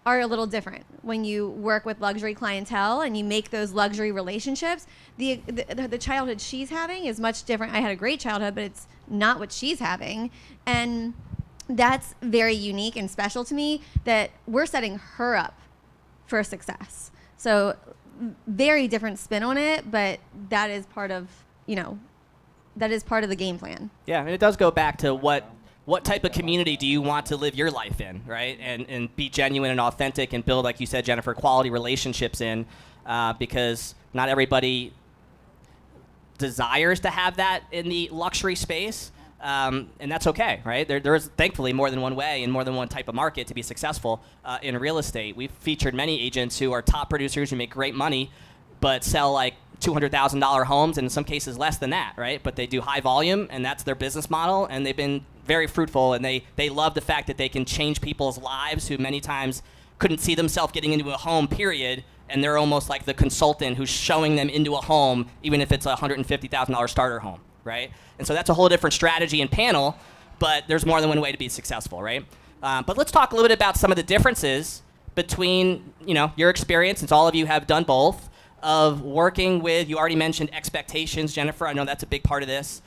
S9: are a little different when you work with luxury clientele and you make those luxury relationships. The childhood she's having is much different. I had a great childhood, but it's not what she's having. And that's very unique and special to me that we're setting her up for success. So very different spin on it, but that is part of, that is part of the game plan.
S4: Yeah, and it does go back to what type of community do you want to live your life in, right? And be genuine and authentic and build, like you said, Jennifer, quality relationships in, because not everybody desires to have that in the luxury space, and that's okay, right? There is thankfully more than one way and more than one type of market to be successful in real estate. We've featured many agents who are top producers who make great money, but sell like $200,000 homes, and in some cases less than that, right? But they do high volume, and that's their business model, and they've been very fruitful, and they love the fact that they can change people's lives who many times couldn't see themselves getting into a home, period, and they're almost like the consultant who's showing them into a home, even if it's a $150,000 starter home, right? And so that's a whole different strategy and panel, but there's more than one way to be successful, right? But let's talk a little bit about some of the differences between, your experience, since all of you have done both, of working with, you already mentioned expectations, Jennifer. I know that's a big part of this.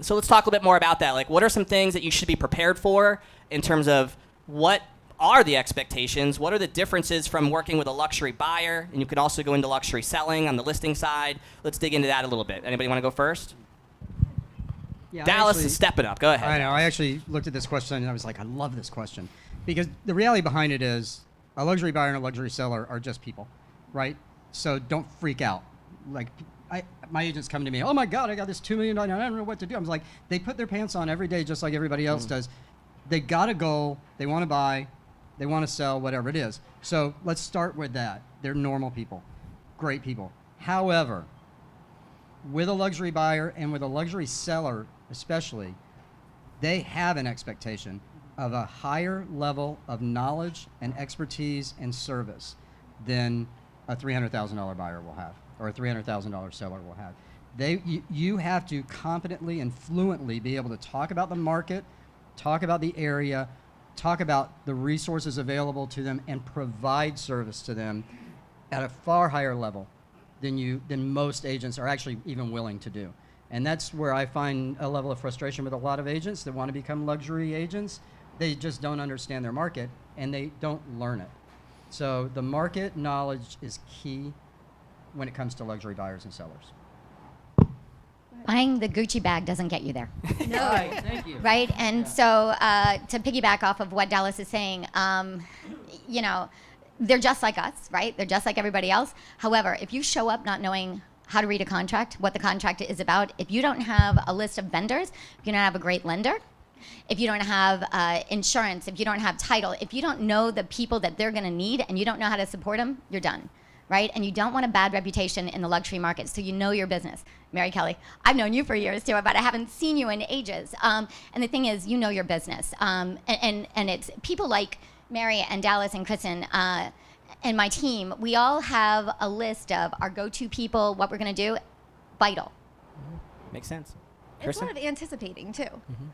S4: So let's talk a little bit more about that. Like, what are some things that you should be prepared for in terms of what are the expectations? What are the differences from working with a luxury buyer? And you could also go into luxury selling on the listing side. Let's dig into that a little bit. Anybody want to go first?
S13: Yeah,
S4: Dallas is stepping up. Go ahead.
S13: I know. I actually looked at this question and I was like, I love this question. Because the reality behind it is a luxury buyer and a luxury seller are just people, right? So don't freak out. Like, my agents come to me, oh my God, I got this $2 million, I don't know what to do. I'm like, they put their pants on every day just like everybody else does. They got a goal, they want to buy, they want to sell, whatever it is. So let's start with that. They're normal people, great people. However, with a luxury buyer and with a luxury seller especially, they have an expectation of a higher level of knowledge and expertise and service than a $300,000 buyer will have, or a $300,000 seller will have. You have to competently and fluently be able to talk about the market, talk about the area, talk about the resources available to them, and provide service to them at a far higher level than most agents are actually even willing to do. And that's where I find a level of frustration with a lot of agents that want to become luxury agents. They just don't understand their market, and they don't learn it. So the market knowledge is key when it comes to luxury buyers and sellers.
S14: Buying the Gucci bag doesn't get you there.
S9: No.
S13: Right, thank you.
S14: Right? And so to piggyback off of what Dallas is saying, you know, they're just like us, right? They're just like everybody else. However, if you show up not knowing how to read a contract, what the contract is about, if you don't have a list of vendors, if you don't have a great lender, if you don't have insurance, if you don't have title, if you don't know the people that they're going to need and you don't know how to support them, you're done, right? And you don't want a bad reputation in the luxury market, so you know your business. Mary Kelly, I've known you for years too, but I haven't seen you in ages. And the thing is, you know your business. And it's people like Mary and Dallas and Kristen and my team, we all have a list of our go-to people, what we're going to do, vital.
S4: Makes sense.
S9: It's
S4: Kristen?
S9: sort of anticipating too.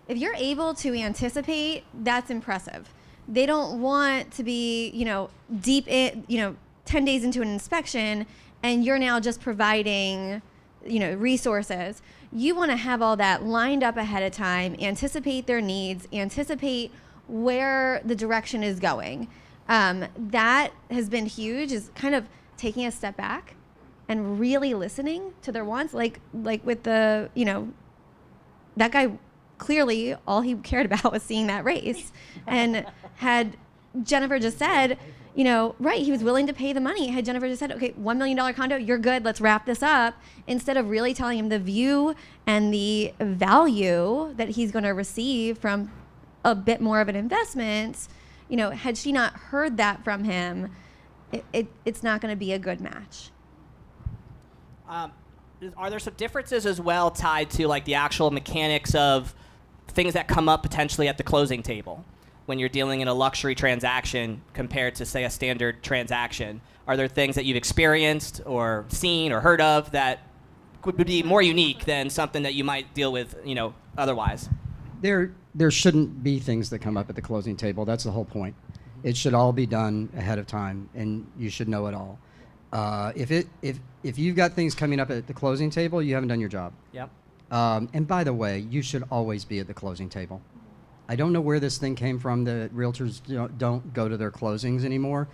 S9: If you're able to anticipate, that's impressive. They don't want to be, you know, deep in, you know, 10 days into an inspection and you're now just providing, you know, resources. You want to have all that lined up ahead of time, anticipate their needs, anticipate where the direction is going. That has been huge, is kind of taking a step back and really listening to their wants. Like with the, you know, that guy, clearly all he cared about was seeing that race. And had Jennifer just said, you know, right, he was willing to pay the money. Had Jennifer just said, okay, $1 million condo, you're good, let's wrap this up, instead of really telling him the view and the value that he's going to receive from a bit more of an investment, you know, had she not heard that from him, it's not going to be a good match.
S4: Are there some differences as well tied to like the actual mechanics of things that come up potentially at the closing table when you're dealing in a luxury transaction compared to, say, a standard transaction? Are there things that you've experienced or seen or heard of that would be more unique than something that you might deal with, you know, otherwise?
S13: There shouldn't be things that come up at the closing table. That's the whole point. It should all be done ahead of time, and you should know it all. If you've got things coming up at the closing table, you haven't done your job.
S4: Yep.
S13: And by the way, you should always be at the closing table. I don't know where this thing came from that realtors don't go to their closings anymore.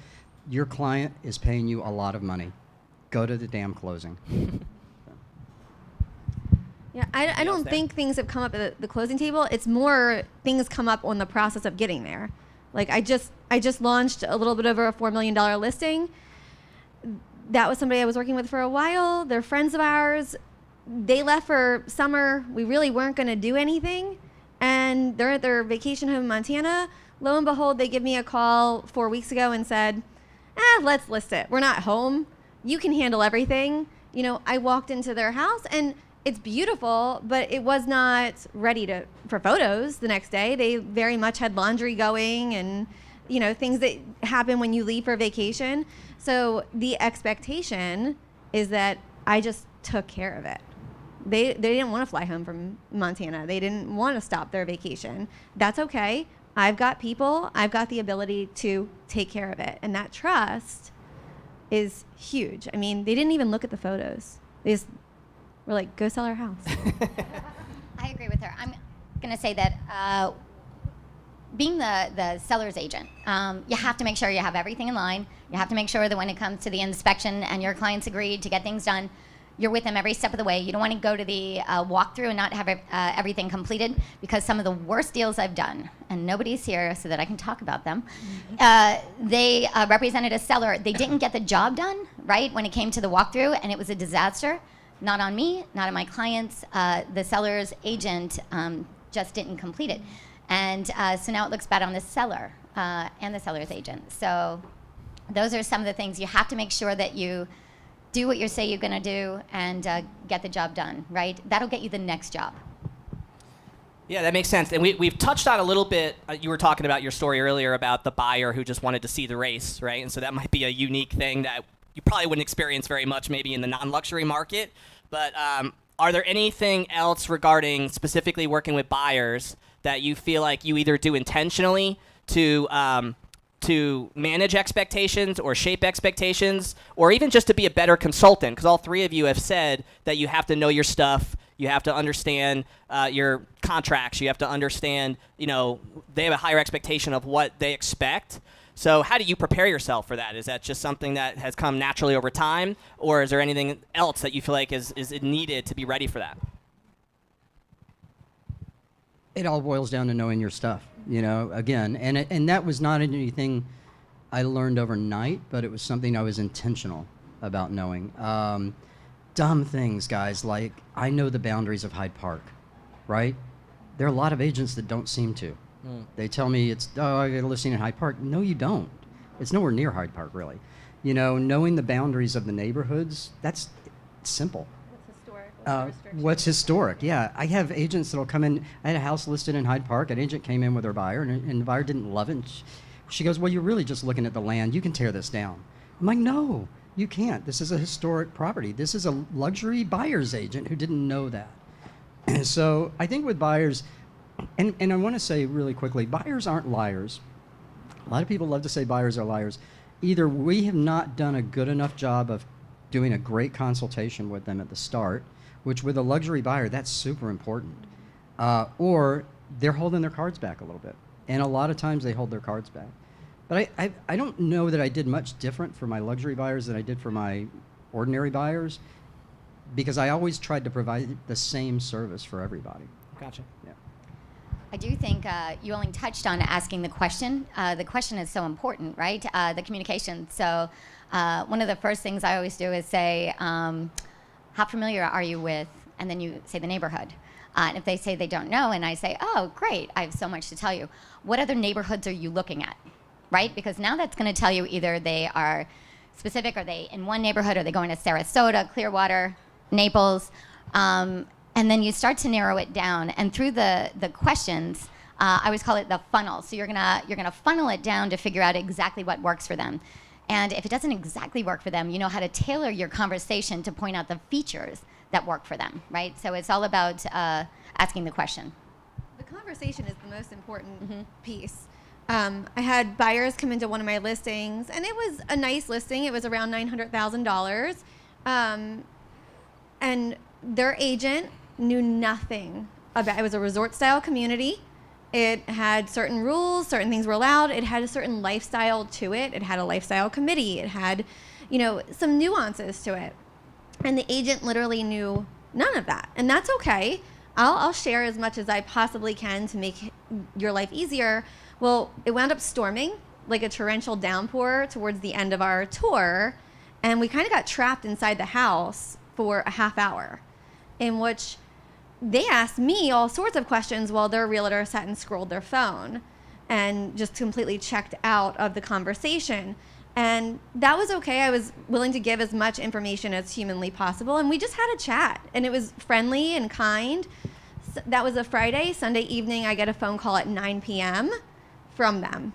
S13: Your client is paying you a lot of money. Go to the damn closing.
S9: Yeah, I don't think things have come up at the closing table. It's more things come up on the process of getting there. Like I just launched a little bit over a $4 million listing. That was somebody I was working with for a while. They're friends of ours. They left for summer. We really weren't going to do anything. And they're at their vacation home in Montana. Lo and behold, they give me a call 4 weeks ago and said, let's list it. We're not home. You can handle everything. You know, I walked into their house and it's beautiful, but it was not ready for photos the next day. They very much had laundry going and, you know, things that happen when you leave for vacation. So the expectation is that I just took care of it. They didn't want to fly home from Montana. They didn't want to stop their vacation. That's okay. I've got people. I've got the ability to take care of it. And that trust is huge. I mean, they didn't even look at the photos. They just were like, go sell our house.
S14: I agree with her. I'm going to say that being the seller's agent, you have to make sure you have everything in line. You have to make sure that when it comes to the inspection and your client's agreed to get things done, you're with them every step of the way. You don't want to go to the walkthrough and not have everything completed, because some of the worst deals I've done, and nobody's here so that I can talk about them, they represented a seller. They didn't get the job done, right, when it came to the walkthrough, and it was a disaster. not on me, not on my clients. The seller's agent just didn't complete it. And so now it looks bad on the seller and the seller's agent. So those are some of the things. You have to make sure that you do what you say you're going to do and get the job done, right? That'll get you the next job.
S4: Yeah, that makes sense. And we've touched on a little bit, you were talking about your story earlier about the buyer who just wanted to see the race, right? And so that might be a unique thing that you probably wouldn't experience very much maybe in the non-luxury market. But are there anything else regarding specifically working with buyers that you feel like you either do intentionally to manage expectations or shape expectations, or even just to be a better consultant? Because all three of you have said that you have to know your stuff. You have to understand your contracts. You have to understand, they have a higher expectation of what they expect. So how do you prepare yourself for that? Is that just something that has come naturally over time, or is there anything else that you feel like is needed to be ready for that?
S13: It all boils down to knowing your stuff, again. And that was not anything I learned overnight, but it was something I was intentional about knowing. Dumb things, guys, like I know the boundaries of Hyde Park, right? There are a lot of agents that don't seem to. They tell me I got a listing in Hyde Park. No, you don't. It's nowhere near Hyde Park, really. Knowing the boundaries of the neighborhoods, that's simple. What's historic? Yeah, I have agents that'll come in. I had a house listed in Hyde Park. An agent came in with her buyer, and the buyer didn't love it. And she goes, "Well, you're really just looking at the land. You can tear this down." I'm like, "No, you can't. This is a historic property. This is a luxury buyer's agent who didn't know that." And so I think with buyers, and I want to say really quickly, buyers aren't liars. A lot of people love to say buyers are liars. Either we have not done a good enough job of doing a great consultation with them at the start, which with a luxury buyer, that's super important, or they're holding their cards back a little bit. And a lot of times they hold their cards back. But I don't know that I did much different for my luxury buyers than I did for my ordinary buyers, because I always tried to provide the same service for everybody.
S4: Gotcha.
S13: Yeah.
S14: I do think you only touched on asking the question. The question is so important, right? The communication. So one of the first things I always do is say, how familiar are you with, and then you say the neighborhood. And if they say they don't know, and I say, oh, great, I have so much to tell you. What other neighborhoods are you looking at, right? Because now that's going to tell you either they are specific, are they in one neighborhood, are they going to Sarasota, Clearwater, Naples, and then you start to narrow it down. And through the questions, I always call it the funnel. So you're gonna funnel it down to figure out exactly what works for them. And if it doesn't exactly work for them, you know how to tailor your conversation to point out the features that work for them, right? So it's all about asking the question.
S9: The conversation is the most important piece. I had buyers come into one of my listings, and it was a nice listing. It was around $900,000. And their agent knew nothing about it. Was a resort-style community. It had certain rules, certain things were allowed. It had a certain lifestyle to it. It had a lifestyle committee. It had, some nuances to it. And the agent literally knew none of that. And that's okay. I'll share as much as I possibly can to make your life easier. Well, it wound up storming, like a torrential downpour towards the end of our tour. And we kind of got trapped inside the house for a half hour, in which they asked me all sorts of questions while their realtor sat and scrolled their phone and just completely checked out of the conversation. And that was okay. I was willing to give as much information as humanly possible. And we just had a chat, and it was friendly and kind. So that was a Friday. Sunday evening, I get a phone call at 9 p.m. from them.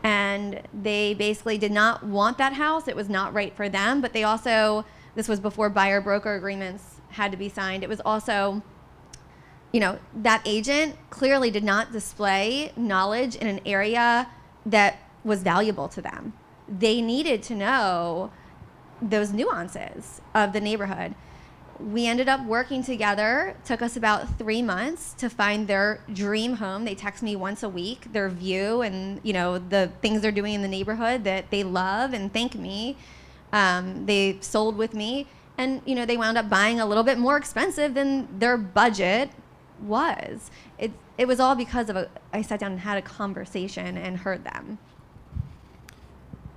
S9: And they basically did not want that house. It was not right for them. But they also, this was before buyer broker agreements had to be signed. It was also, that agent clearly did not display knowledge in an area that was valuable to them. They needed to know those nuances of the neighborhood. We ended up working together. It took us about 3 months to find their dream home. They text me once a week, their view and, the things they're doing in the neighborhood that they love, and thank me. They sold with me, and, they wound up buying a little bit more expensive than their budget was. It was all because of I sat down and had a conversation and heard them.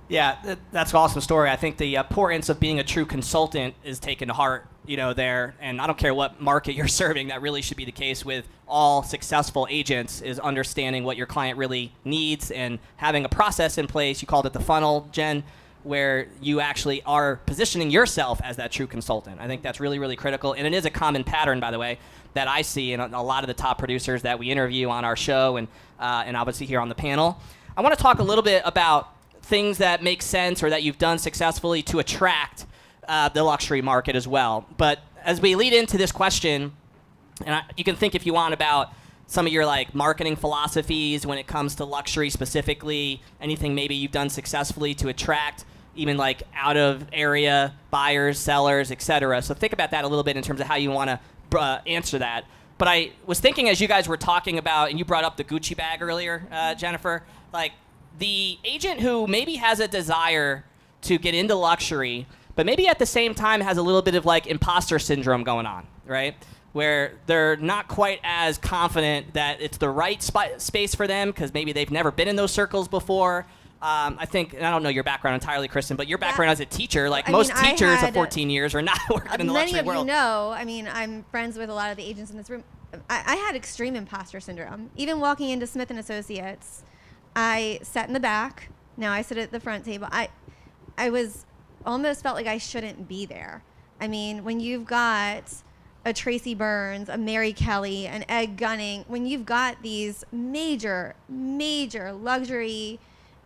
S4: Yeah, that's an awesome story. I think the importance of being a true consultant is taken to heart there. And I don't care what market you're serving, that really should be the case with all successful agents, is understanding what your client really needs and having a process in place. You called it the funnel, Jen, where you actually are positioning yourself as that true consultant. I think that's really, really critical. And it is a common pattern, by the way, that I see in a lot of the top producers that we interview on our show and obviously here on the panel. I want to talk a little bit about things that make sense or that you've done successfully to attract the luxury market as well. But as we lead into this question, and you can think if you want about some of your like marketing philosophies when it comes to luxury specifically, anything maybe you've done successfully to attract even like out of area buyers, sellers, etc. So think about that a little bit in terms of how you want to answer that. But I was thinking as you guys were talking about, and you brought up the Gucci bag earlier, Jennifer, like the agent who maybe has a desire to get into luxury, but maybe at the same time has a little bit of like imposter syndrome going on, right? Where they're not quite as confident that it's the right space for them because maybe they've never been in those circles before. I think, and I don't know your background entirely, Kristen, but your background as a teacher, like most teachers of 14 years are not working in the luxury world.
S9: Many of you know, I mean, I'm friends with a lot of the agents in this room. I had extreme imposter syndrome. Even walking into Smith & Associates, I sat in the back. Now I sit at the front table. I was almost felt like I shouldn't be there. I mean, when you've got a Tracy Burns, a Mary Kelly, an Ed Gunning, when you've got these major luxury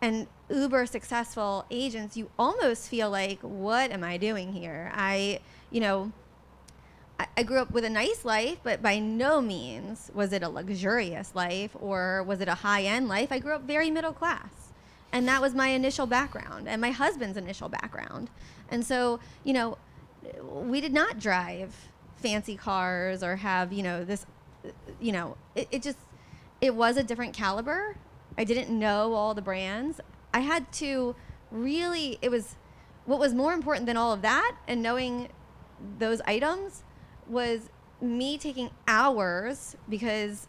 S9: and uber successful agents, you almost feel like, what am I doing here? I grew up with a nice life, but by no means was it a luxurious life or was it a high-end life. I grew up very middle class. And that was my initial background and my husband's initial background. And so, we did not drive fancy cars or have, this, it was a different caliber. I didn't know all the brands. I had to really, what was more important than all of that and knowing those items was me taking hours, because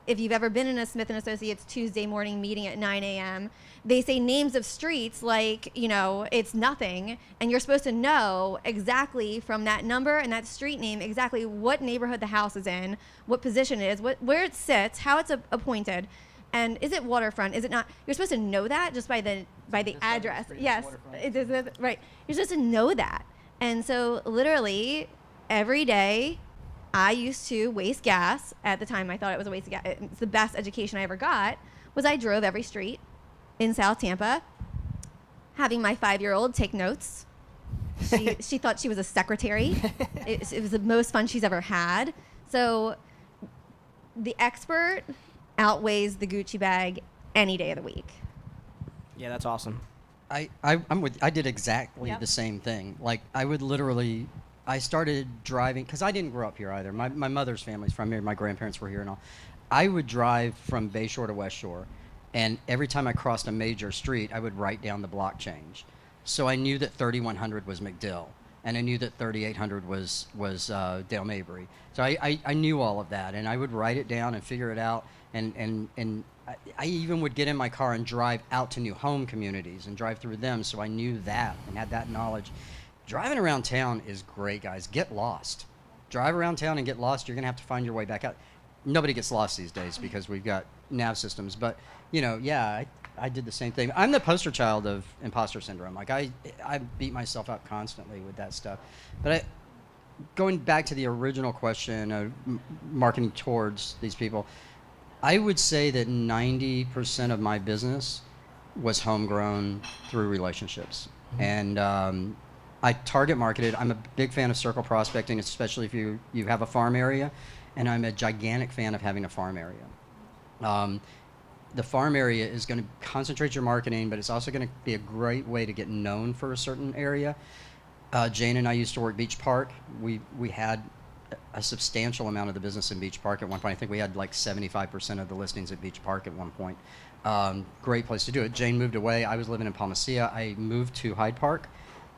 S9: if you've ever been in a Smith & Associates Tuesday morning meeting at 9 a.m., they say names of streets like, it's nothing, and you're supposed to know exactly from that number and that street name exactly what neighborhood the house is in, what position it is, where it sits, how it's appointed, and is it waterfront, is it not? You're supposed to know that just by the address. Yes, it is, right. You're supposed to know that. And so literally every day I used to waste gas. At the time I thought it was a waste of gas. It's the best education I ever got was I drove every street in South Tampa, having my 5-year-old take notes. She thought she was a secretary. It was the most fun she's ever had. So the expert outweighs the Gucci bag any day of the week.
S4: Yeah, that's awesome.
S13: I'm with. I did exactly the same thing. Like I started driving because I didn't grow up here either. My mother's family's from here. My grandparents were here and all. I would drive from Bayshore to West Shore, and every time I crossed a major street, I would write down the block change. So I knew that 3100 was MacDill, and I knew that 3800 was Dale Mabry. So I knew all of that, and I would write it down and figure it out. And I even would get in my car and drive out to new home communities and drive through them, so I knew that and had that knowledge. Driving around town is great, guys. Get lost. Drive around town and get lost. You're going to have to find your way back out. Nobody gets lost these days because we've got nav systems. But, I did the same thing. I'm the poster child of imposter syndrome. Like, I beat myself up constantly with that stuff. But going back to the original question of marketing towards these people, I would say that 90% of my business was homegrown through relationships. And I target marketed. I'm a big fan of circle prospecting, especially if you have a farm area, and I'm a gigantic fan of having a farm area. The farm area is going to concentrate your marketing, but it's also going to be a great way to get known for a certain area. Jane and I used to work Beach Park. We had a substantial amount of the business in Beach Park at one point. I think we had like 75% of the listings at Beach Park at one point. Great place to do it. Jane moved away. I was living in Palmacia. I moved to Hyde Park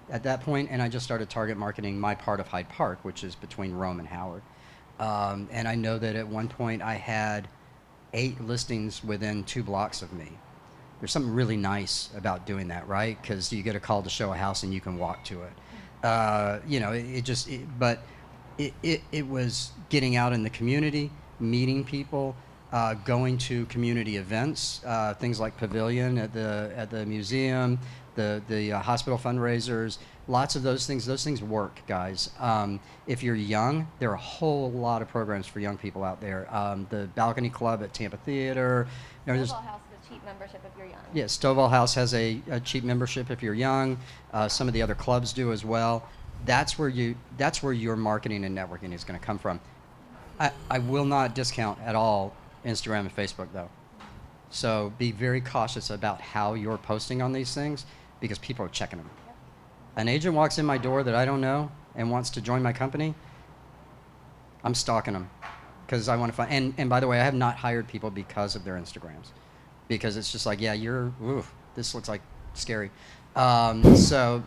S13: at that point, and I just started target marketing my part of Hyde Park, which is between Rome and Howard. And I know that at one point I had 8 listings within 2 blocks of me. There's something really nice about doing that, right? Because you get a call to show a house and you can walk to it. But it was getting out in the community, meeting people, going to community events, things like Pavilion at the museum, the hospital fundraisers, lots of those things. Those things work, guys. If you're young, there are a whole lot of programs for young people out there. The Balcony Club at Tampa Theater.
S9: Stovall House is a cheap membership if you're young.
S13: Yeah, Stovall House has a cheap membership if you're young. Some of the other clubs do as well. That's where your marketing and networking is going to come from. I will not discount at all Instagram and Facebook though. So be very cautious about how you're posting on these things because people are checking them. An agent walks in my door that I don't know and wants to join my company, I'm stalking them because I want to find. And by the way, I have not hired people because of their Instagrams, because it's just like, yeah, this looks like scary. So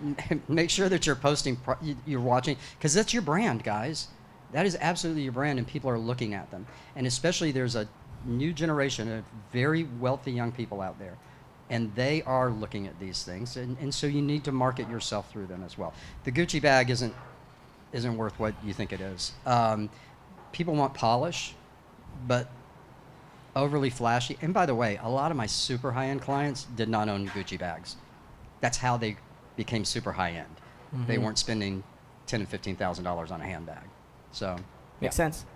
S13: make sure that you're posting, you're watching, because that's your brand, guys. That is absolutely your brand, and people are looking at them. And especially there's a new generation of very wealthy young people out there, and they are looking at these things, and so you need to market yourself through them as well. The Gucci bag isn't worth what you think it is. People want polish, but overly flashy. And by the way, a lot of my super high-end clients did not own Gucci bags. That's how they became super high-end. Mm-hmm. They weren't spending $10,000 and $15,000 on a handbag. So
S4: makes sense.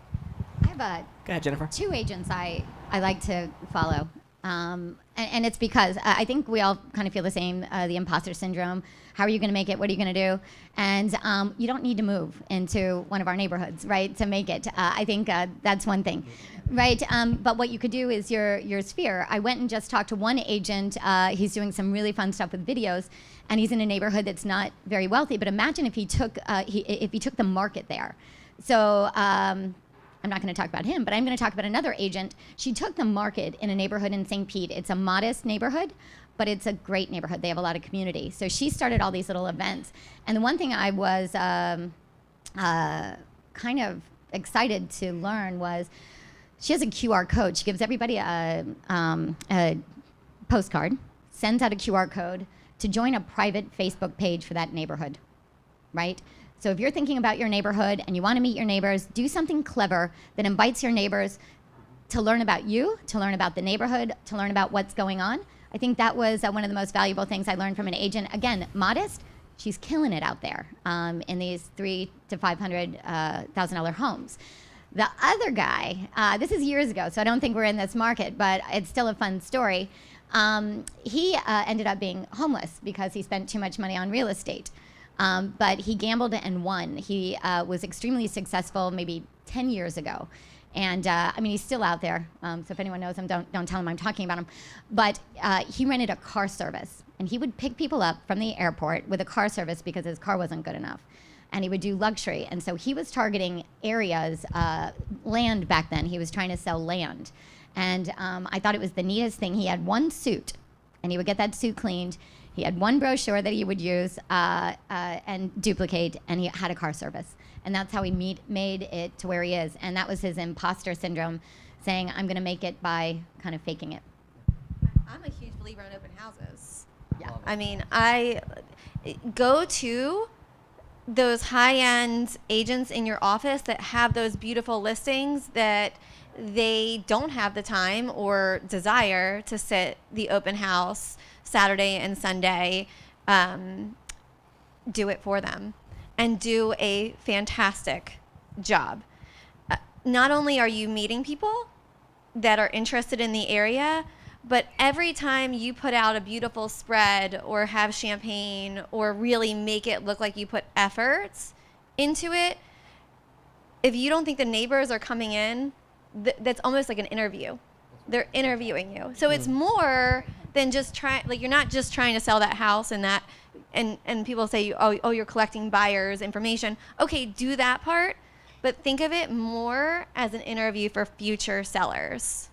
S14: I have
S4: Go ahead, Jennifer.
S14: 2 agents I like to follow. And it's because I think we all kind of feel the same, the imposter syndrome. How are you going to make it? What are you going to do? And you don't need to move into one of our neighborhoods, right, to make it. I think that's one thing, right? But what you could do is your sphere. I went and just talked to one agent. He's doing some really fun stuff with videos, and he's in a neighborhood that's not very wealthy. But imagine if he took the market there. So I'm not going to talk about him, but I'm going to talk about another agent. She took the market in a neighborhood in St. Pete. It's a modest neighborhood, but it's a great neighborhood. They have a lot of community. So she started all these little events. And the one thing I was kind of excited to learn was she has a QR code. She gives everybody a postcard, sends out a QR code to join a private Facebook page for that neighborhood, right? So if you're thinking about your neighborhood and you want to meet your neighbors, do something clever that invites your neighbors to learn about you, to learn about the neighborhood, to learn about what's going on. I think that was one of the most valuable things I learned from an agent. Again, modest, she's killing it out there in these $300,000 to $500,000 homes. The other guy, this is years ago, so I don't think we're in this market, but it's still a fun story. He ended up being homeless because he spent too much money on real estate. But he gambled and won. He was extremely successful maybe 10 years ago. And I mean, he's still out there. So if anyone knows him, don't tell him I'm talking about him. But he rented a car service. And he would pick people up from the airport with a car service because his car wasn't good enough. And he would do luxury. And so he was targeting areas, land back then. He was trying to sell land. And I thought it was the neatest thing. He had one suit, and he would get that suit cleaned. He had one brochure that he would use and duplicate, and he had a car service. And that's how he made it to where he is. And that was his imposter syndrome, saying, I'm going to make it by kind of faking it.
S9: I'm a huge believer in open houses. Yeah. I mean, I go to those high-end agents in your office that have those beautiful listings that they don't have the time or desire to sit the open house Saturday and Sunday, do it for them and do a fantastic job. Not only are you meeting people that are interested in the area, but every time you put out a beautiful spread or have champagne or really make it look like you put efforts into it, if you don't think the neighbors are coming in, that's almost like an interview. They're interviewing you. So it's more than just you're not just trying to sell that house and people say, oh, you're collecting buyers' information. Okay, do that part, but think of it more as an interview for future sellers.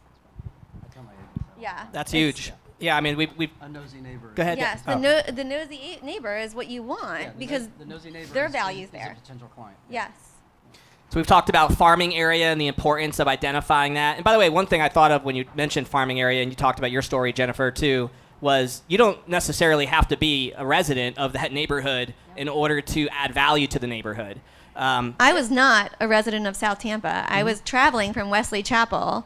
S9: Yeah.
S4: That's huge. Yeah, I mean, we've
S13: a nosy neighbor.
S4: Go ahead.
S9: Yes, the nosy neighbor is what you want because
S13: the nosy neighbor
S9: their
S13: is
S9: value's
S13: a
S9: there.
S13: potential client.
S9: Yes.
S4: So we've talked about farming area and the importance of identifying that. And by the way, one thing I thought of when you mentioned farming area, and you talked about your story, Jennifer, too, was you don't necessarily have to be a resident of that neighborhood in order to add value to the neighborhood.
S9: I was not a resident of South Tampa. I was traveling from Wesley Chapel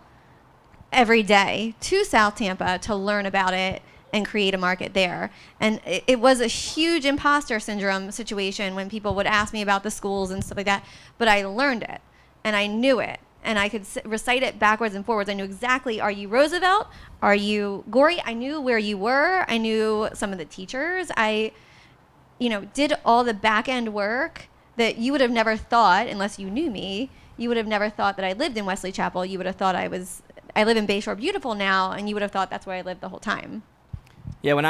S9: every day to South Tampa to learn about it and create a market there. And it was a huge imposter syndrome situation when people would ask me about the schools and stuff like that. But I learned it and I knew it. And I could recite it backwards and forwards. I knew exactly, are you Roosevelt? Are you Gorey? I knew where you were. I knew some of the teachers. I, did all the back end work that you would have never thought, unless you knew me, you would have never thought that I lived in Wesley Chapel. You would have thought I live in Bayshore Beautiful now, and you would have thought that's where I lived the whole time.
S4: Yeah, when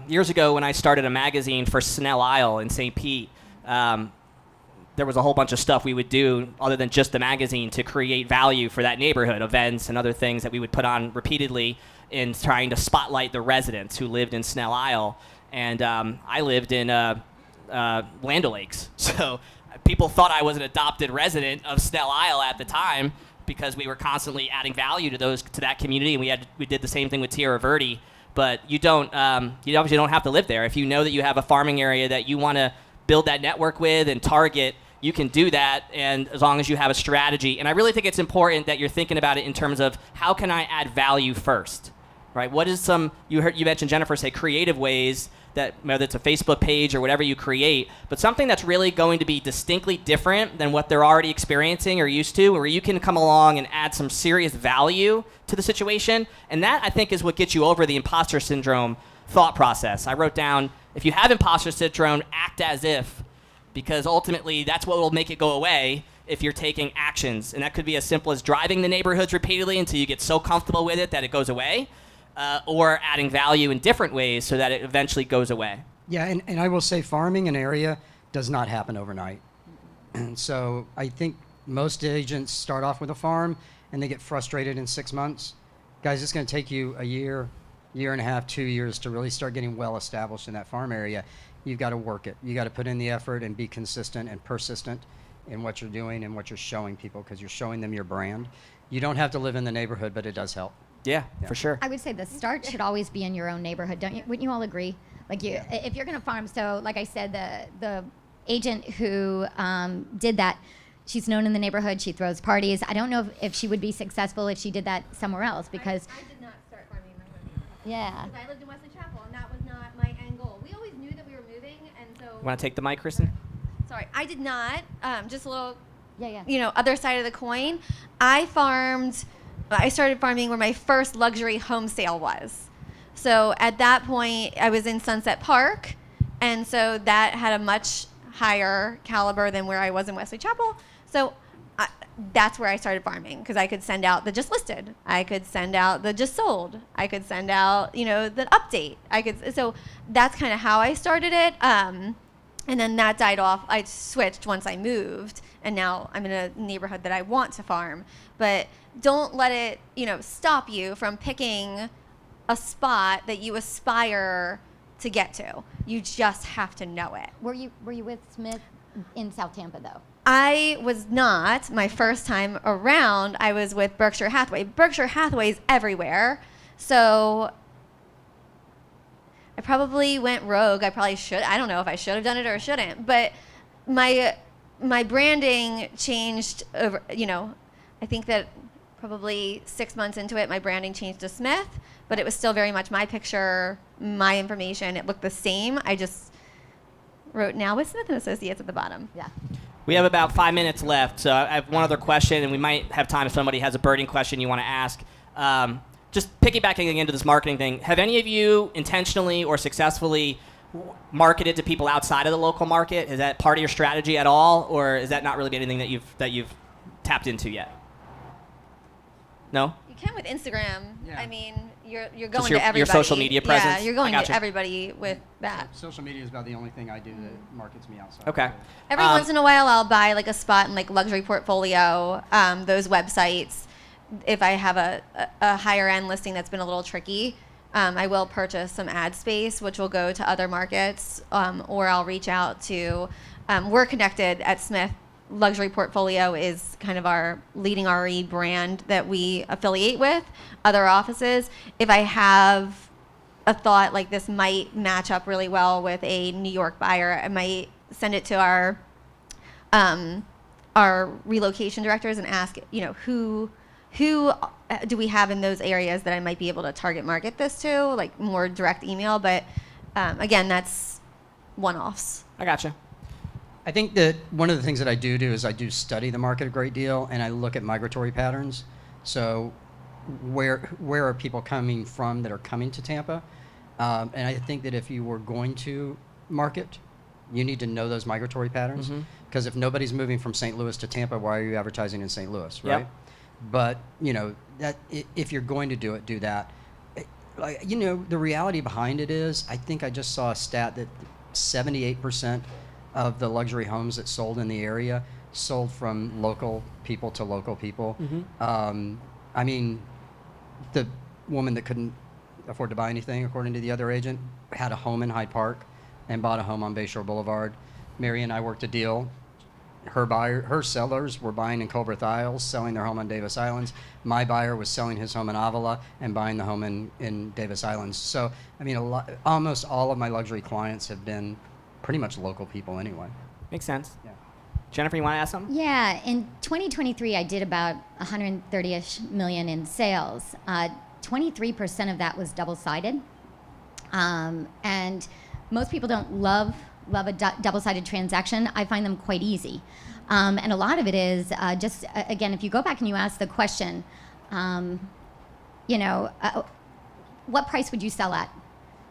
S4: years ago when I started a magazine for Snell Isle in St. Pete, there was a whole bunch of stuff we would do other than just the magazine to create value for that neighborhood, events and other things that we would put on repeatedly in trying to spotlight the residents who lived in Snell Isle. And I lived in Land O'Lakes. So people thought I was an adopted resident of Snell Isle at the time because we were constantly adding value to that community, and we did the same thing with Tierra Verde. But you obviously don't have to live there. If you know that you have a farming area that you want to build that network with and target, you can do that, and as long as you have a strategy. And I really think it's important that you're thinking about it in terms of how can I add value first, right? What is you mentioned Jennifer say creative ways that, whether it's a Facebook page or whatever you create, but something that's really going to be distinctly different than what they're already experiencing or used to, where you can come along and add some serious value to the situation. And that, I think, is what gets you over the imposter syndrome thought process. I wrote down, if you have imposter syndrome, act as if, because ultimately that's what will make it go away if you're taking actions. And that could be as simple as driving the neighborhoods repeatedly until you get so comfortable with it that it goes away, or adding value in different ways so that it eventually goes away.
S13: Yeah, and I will say farming an area does not happen overnight. And so I think most agents start off with a farm and they get frustrated in 6 months. Guys, it's going to take you a year and a half, 2 years to really start getting well established in that farm area. You've got to work it. You got to put in the effort and be consistent and persistent in what you're doing and what you're showing people, because you're showing them your brand. You don't have to live in the neighborhood, but it does help.
S4: Yeah, for sure.
S14: I would say the start should always be in your own neighborhood, don't you? Wouldn't you all agree? Like if you're going to farm, so like I said, the agent who did that, she's known in the neighborhood. She throws parties. I don't know if she would be successful if she did that somewhere else, because
S9: I did not start farming in my home.
S14: Yeah.
S9: Because I lived in Wesley Chapel, and that was not my end goal. We always knew that we were moving, and so.
S4: Want to take the mic, Kristen?
S9: Sorry, I did not. Just a little.
S14: Yeah.
S9: Other side of the coin. I started farming where my first luxury home sale was. So at that point, I was in Sunset Park, and so that had a much higher caliber than where I was in Wesley Chapel. So that's where I started farming, because I could send out the just listed. I could send out the just sold. I could send out, the update. So that's kind of how I started it. And then that died off. I switched once I moved, and now I'm in a neighborhood that I want to farm. But don't let it, stop you from picking a spot that you aspire to get to. You just have to know it.
S14: Were you with Smith in South Tampa though?
S9: I was not. My first time around, I was with Berkshire Hathaway. Berkshire Hathaway is everywhere, so I probably went rogue. I probably should. I don't know if I should have done it or shouldn't, but my branding changed over, I think that probably 6 months into it, my branding changed to Smith, but it was still very much my picture, my information. It looked the same. I just wrote now with Smith & Associates at the bottom.
S14: Yeah.
S4: We have about 5 minutes left, so I have one other question, and we might have time if somebody has a burning question you want to ask. Just piggybacking into this marketing thing, have any of you intentionally or successfully marketed to people outside of the local market? Is that part of your strategy at all, or is that not really anything that you've tapped into yet? No?
S9: You can with Instagram.
S13: Yeah.
S9: I mean, you're going
S4: your,
S9: to everybody.
S4: your social media presence?
S9: Yeah, you're going
S4: I
S9: to
S4: gotcha.
S9: everybody with that.
S13: Social media is about the only thing I do that markets me outside.
S4: Okay.
S9: Every once in a while, I'll buy like a spot in like Luxury Portfolio, those websites. If I have a higher end listing that's been a little tricky, I will purchase some ad space, which will go to other markets, or I'll reach out to. We're connected at Smith. Luxury Portfolio is kind of our leading RE brand that we affiliate with other offices. If I have a thought like this might match up really well with a New York buyer, I might send it to our relocation directors and ask, who do we have in those areas that I might be able to target market this to, like more direct email. But again, that's one-offs.
S4: I gotcha.
S13: I think that one of the things that I do is I do study the market a great deal, and I look at migratory patterns. So where are people coming from that are coming to Tampa? And I think that if you were going to market, you need to know those migratory patterns. Because if nobody's moving from St. Louis to Tampa, why are you advertising in St. Louis, right?
S4: Yep.
S13: But that if you're going to do it, do that. The reality behind it is, I think I just saw a stat that 78% of the luxury homes that sold in the area sold from local people to local people. I mean, the woman that couldn't afford to buy anything, according to the other agent, had a home in Hyde Park and bought a home on Bayshore Boulevard. Mary and I worked a deal. Her sellers were buying in Colbert Isles, selling their home on Davis Islands. My buyer was selling his home in Avila and buying the home in Davis Islands. So, I mean, almost all of my luxury clients have been pretty much local people anyway.
S4: Makes sense.
S13: Yeah.
S4: Jennifer, you want to ask something?
S14: Yeah, in 2023, I did about 130-ish million in sales. 23% of that was double-sided. And most people don't love a double-sided transaction. I find them quite easy. And a lot of it is just, again, if you go back and you ask the question, what price would you sell at?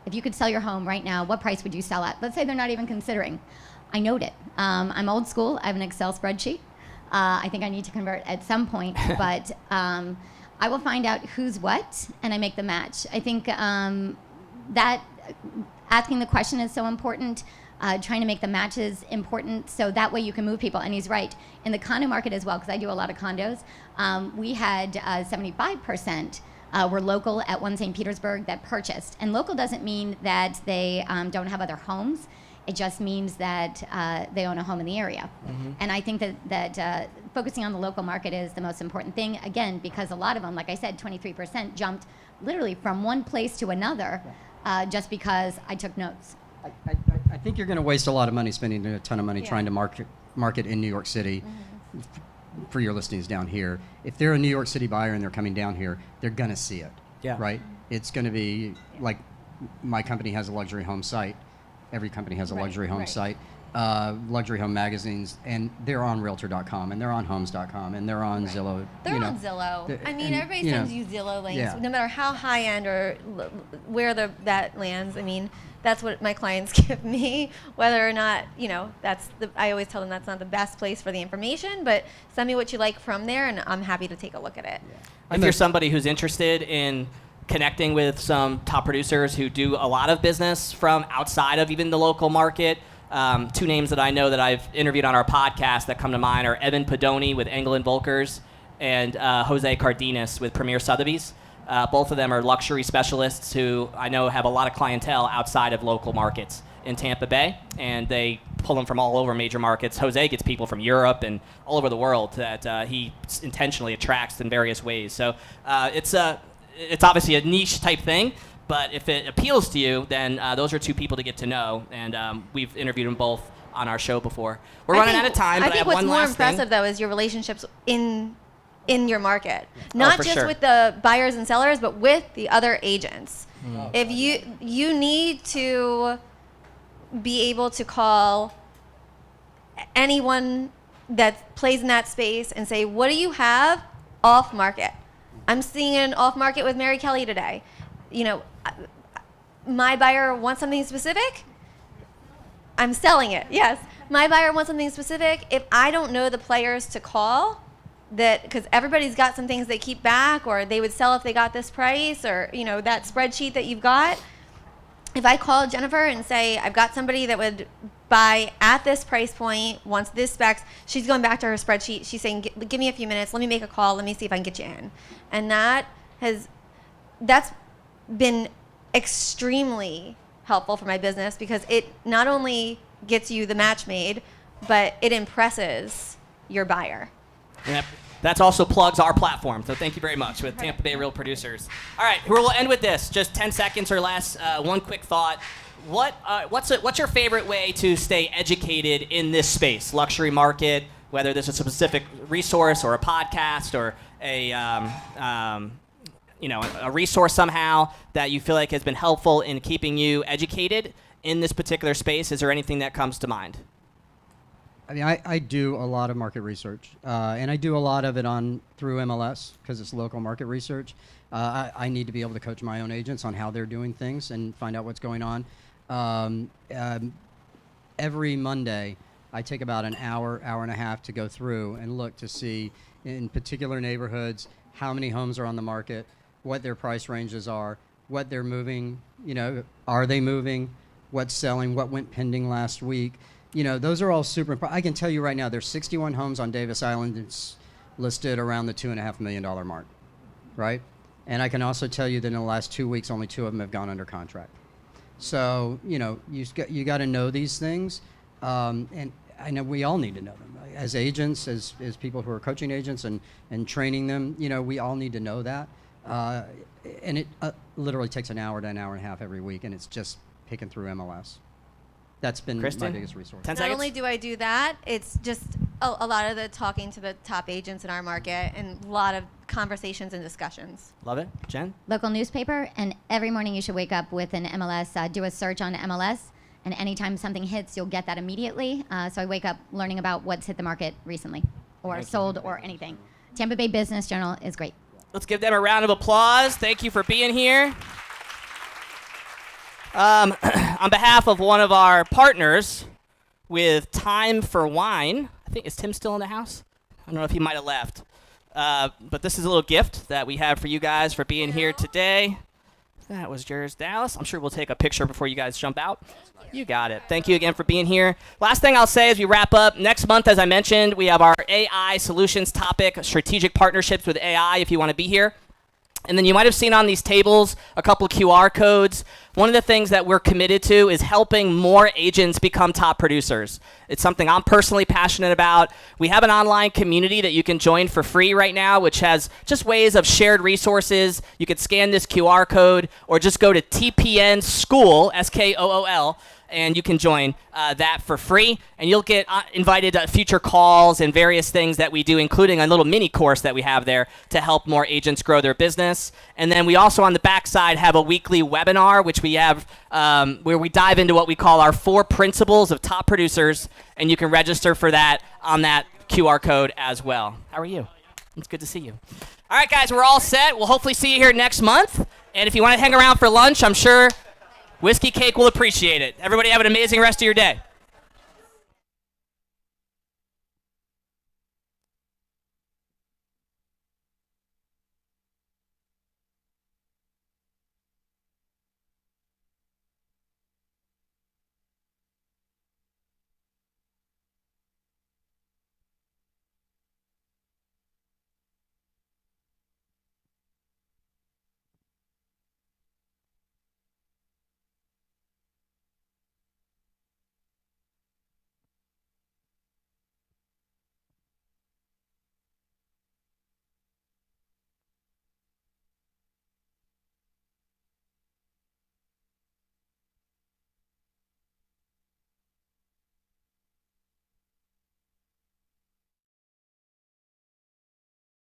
S14: If you could sell your home right now, what price would you sell at? Let's say they're not even considering. I note it. I'm old school. I have an Excel spreadsheet. I think I need to convert at some point, but I will find out who's what, and I make the match. I think that asking the question is so important. Trying to make the matches important, so that way you can move people. And he's right. In the condo market as well, because I do a lot of condos, we had 75% were local at One St. Petersburg that purchased. And local doesn't mean that they don't have other homes. It just means that they own a home in the area. And I think that focusing on the local market is the most important thing, again, because a lot of them, like I said, 23% jumped literally from one place to another just because I took notes.
S13: I think you're going to waste a lot of money spending a ton of money trying to market in New York City for your listings down here. If they're a New York City buyer and they're coming down here, they're going to see it. Right? It's going to be like my company has a luxury home site. Every company has a luxury home site. Luxury home magazines, and they're on Realtor.com, and they're on Homes.com, and they're on Zillow.
S9: They're on Zillow. I mean, everybody sends you Zillow links, no matter how high end or where that lands. I mean, that's what my clients give me, whether or not, I always tell them that's not the best place for the information, but send me what you like from there, and I'm happy to take a look at it.
S4: If you're somebody who's interested in connecting with some top producers who do a lot of business from outside of even the local market, two names that I know that I've interviewed on our podcast that come to mind are Evan Pedoni with Engel & Volkers and Jose Cardenas with Premier Sotheby's. Both of them are luxury specialists who I know have a lot of clientele outside of local markets in Tampa Bay, and they pull them from all over major markets. Jose gets people from Europe and all over the world that he intentionally attracts in various ways. So it's obviously a niche type thing, but if it appeals to you, then those are two people to get to know, and we've interviewed them both on our show before. We're running out of time, but I have one last thing.
S9: I think what's more impressive, though, is your relationships in your market. Not just with the buyers and sellers, but with the other agents. If you need to be able to call anyone that plays in that space and say, what do you have off market? I'm seeing an off market with Mary Kelly today. My buyer wants something specific. I'm selling it. Yes. My buyer wants something specific. If I don't know the players to call, because everybody's got some things they keep back, or they would sell if they got this price, or that spreadsheet that you've got. If I call Jennifer and say, I've got somebody that would buy at this price point, wants this specs, she's going back to her spreadsheet. She's saying, give me a few minutes. Let me make a call. Let me see if I can get you in. And that's been extremely helpful for my business, because it not only gets you the match made, but it impresses your buyer.
S4: Yep. That's also plugs our platform. So thank you very much with Tampa Bay Real Producers. All right, we'll end with this. Just 10 seconds or less. One quick thought. What's your favorite way to stay educated in this space, luxury market? Whether there's a specific resource or a podcast or a resource somehow that you feel like has been helpful in keeping you educated in this particular space. Is there anything that comes to mind?
S13: I mean, I do a lot of market research, and I do a lot of it through MLS because it's local market research. I need to be able to coach my own agents on how they're doing things and find out what's going on. Every Monday, I take about an hour and a half to go through and look to see in particular neighborhoods how many homes are on the market, what their price ranges are, what they're moving, are they moving, what's selling, what went pending last week. Those are all super important. I can tell you right now, there's 61 homes on Davis Island that's listed around the $2.5 million mark, right? And I can also tell you that in the last 2 weeks, only 2 of them have gone under contract. So, you got to know these things, and I know we all need to know them. As agents, as people who are coaching agents and training them, we all need to know that. And it literally takes an hour to an hour and a half every week, and it's just picking through MLS. That's been
S4: Kristen?
S13: my biggest resource.
S4: 10
S9: Not
S4: seconds?
S9: only do I do that, it's just a lot of the talking to the top agents in our market and a lot of conversations and discussions.
S4: Love it. Jen?
S14: Local newspaper, and every morning you should wake up with an MLS, do a search on MLS, and anytime something hits, you'll get that immediately. So I wake up learning about what's hit the market recently or sold or anything. Tampa Bay Business Journal is great.
S4: Let's give them a round of applause. Thank you for being here. On behalf of one of our partners with Time for Wine, is Tim still in the house? I don't know if he might have left. But this is a little gift that we have for you guys for being here today. That was yours, Dallas. I'm sure we'll take a picture before you guys jump out. You got it. Thank you again for being here. Last thing I'll say as we wrap up, next month, as I mentioned, we have our AI solutions topic, strategic partnerships with AI if you want to be here. And then you might have seen on these tables a couple of QR codes. One of the things that we're committed to is helping more agents become top producers. It's something I'm personally passionate about. We have an online community that you can join for free right now, which has just ways of shared resources. You could scan this QR code or just go to TPN School, SKOOL, and you can join that for free. And you'll get invited to future calls and various things that we do, including a little mini course that we have there to help more agents grow their business. And then we also on the backside have a weekly webinar, which we have where we dive into what we call our 4 principles of top producers. And you can register for that on that QR code as well. How are you? It's good to see you. All right, guys, we're all set. We'll hopefully see you here next month. And if you want to hang around for lunch, I'm sure Whiskey Cake will appreciate it. Everybody have an amazing rest of your day.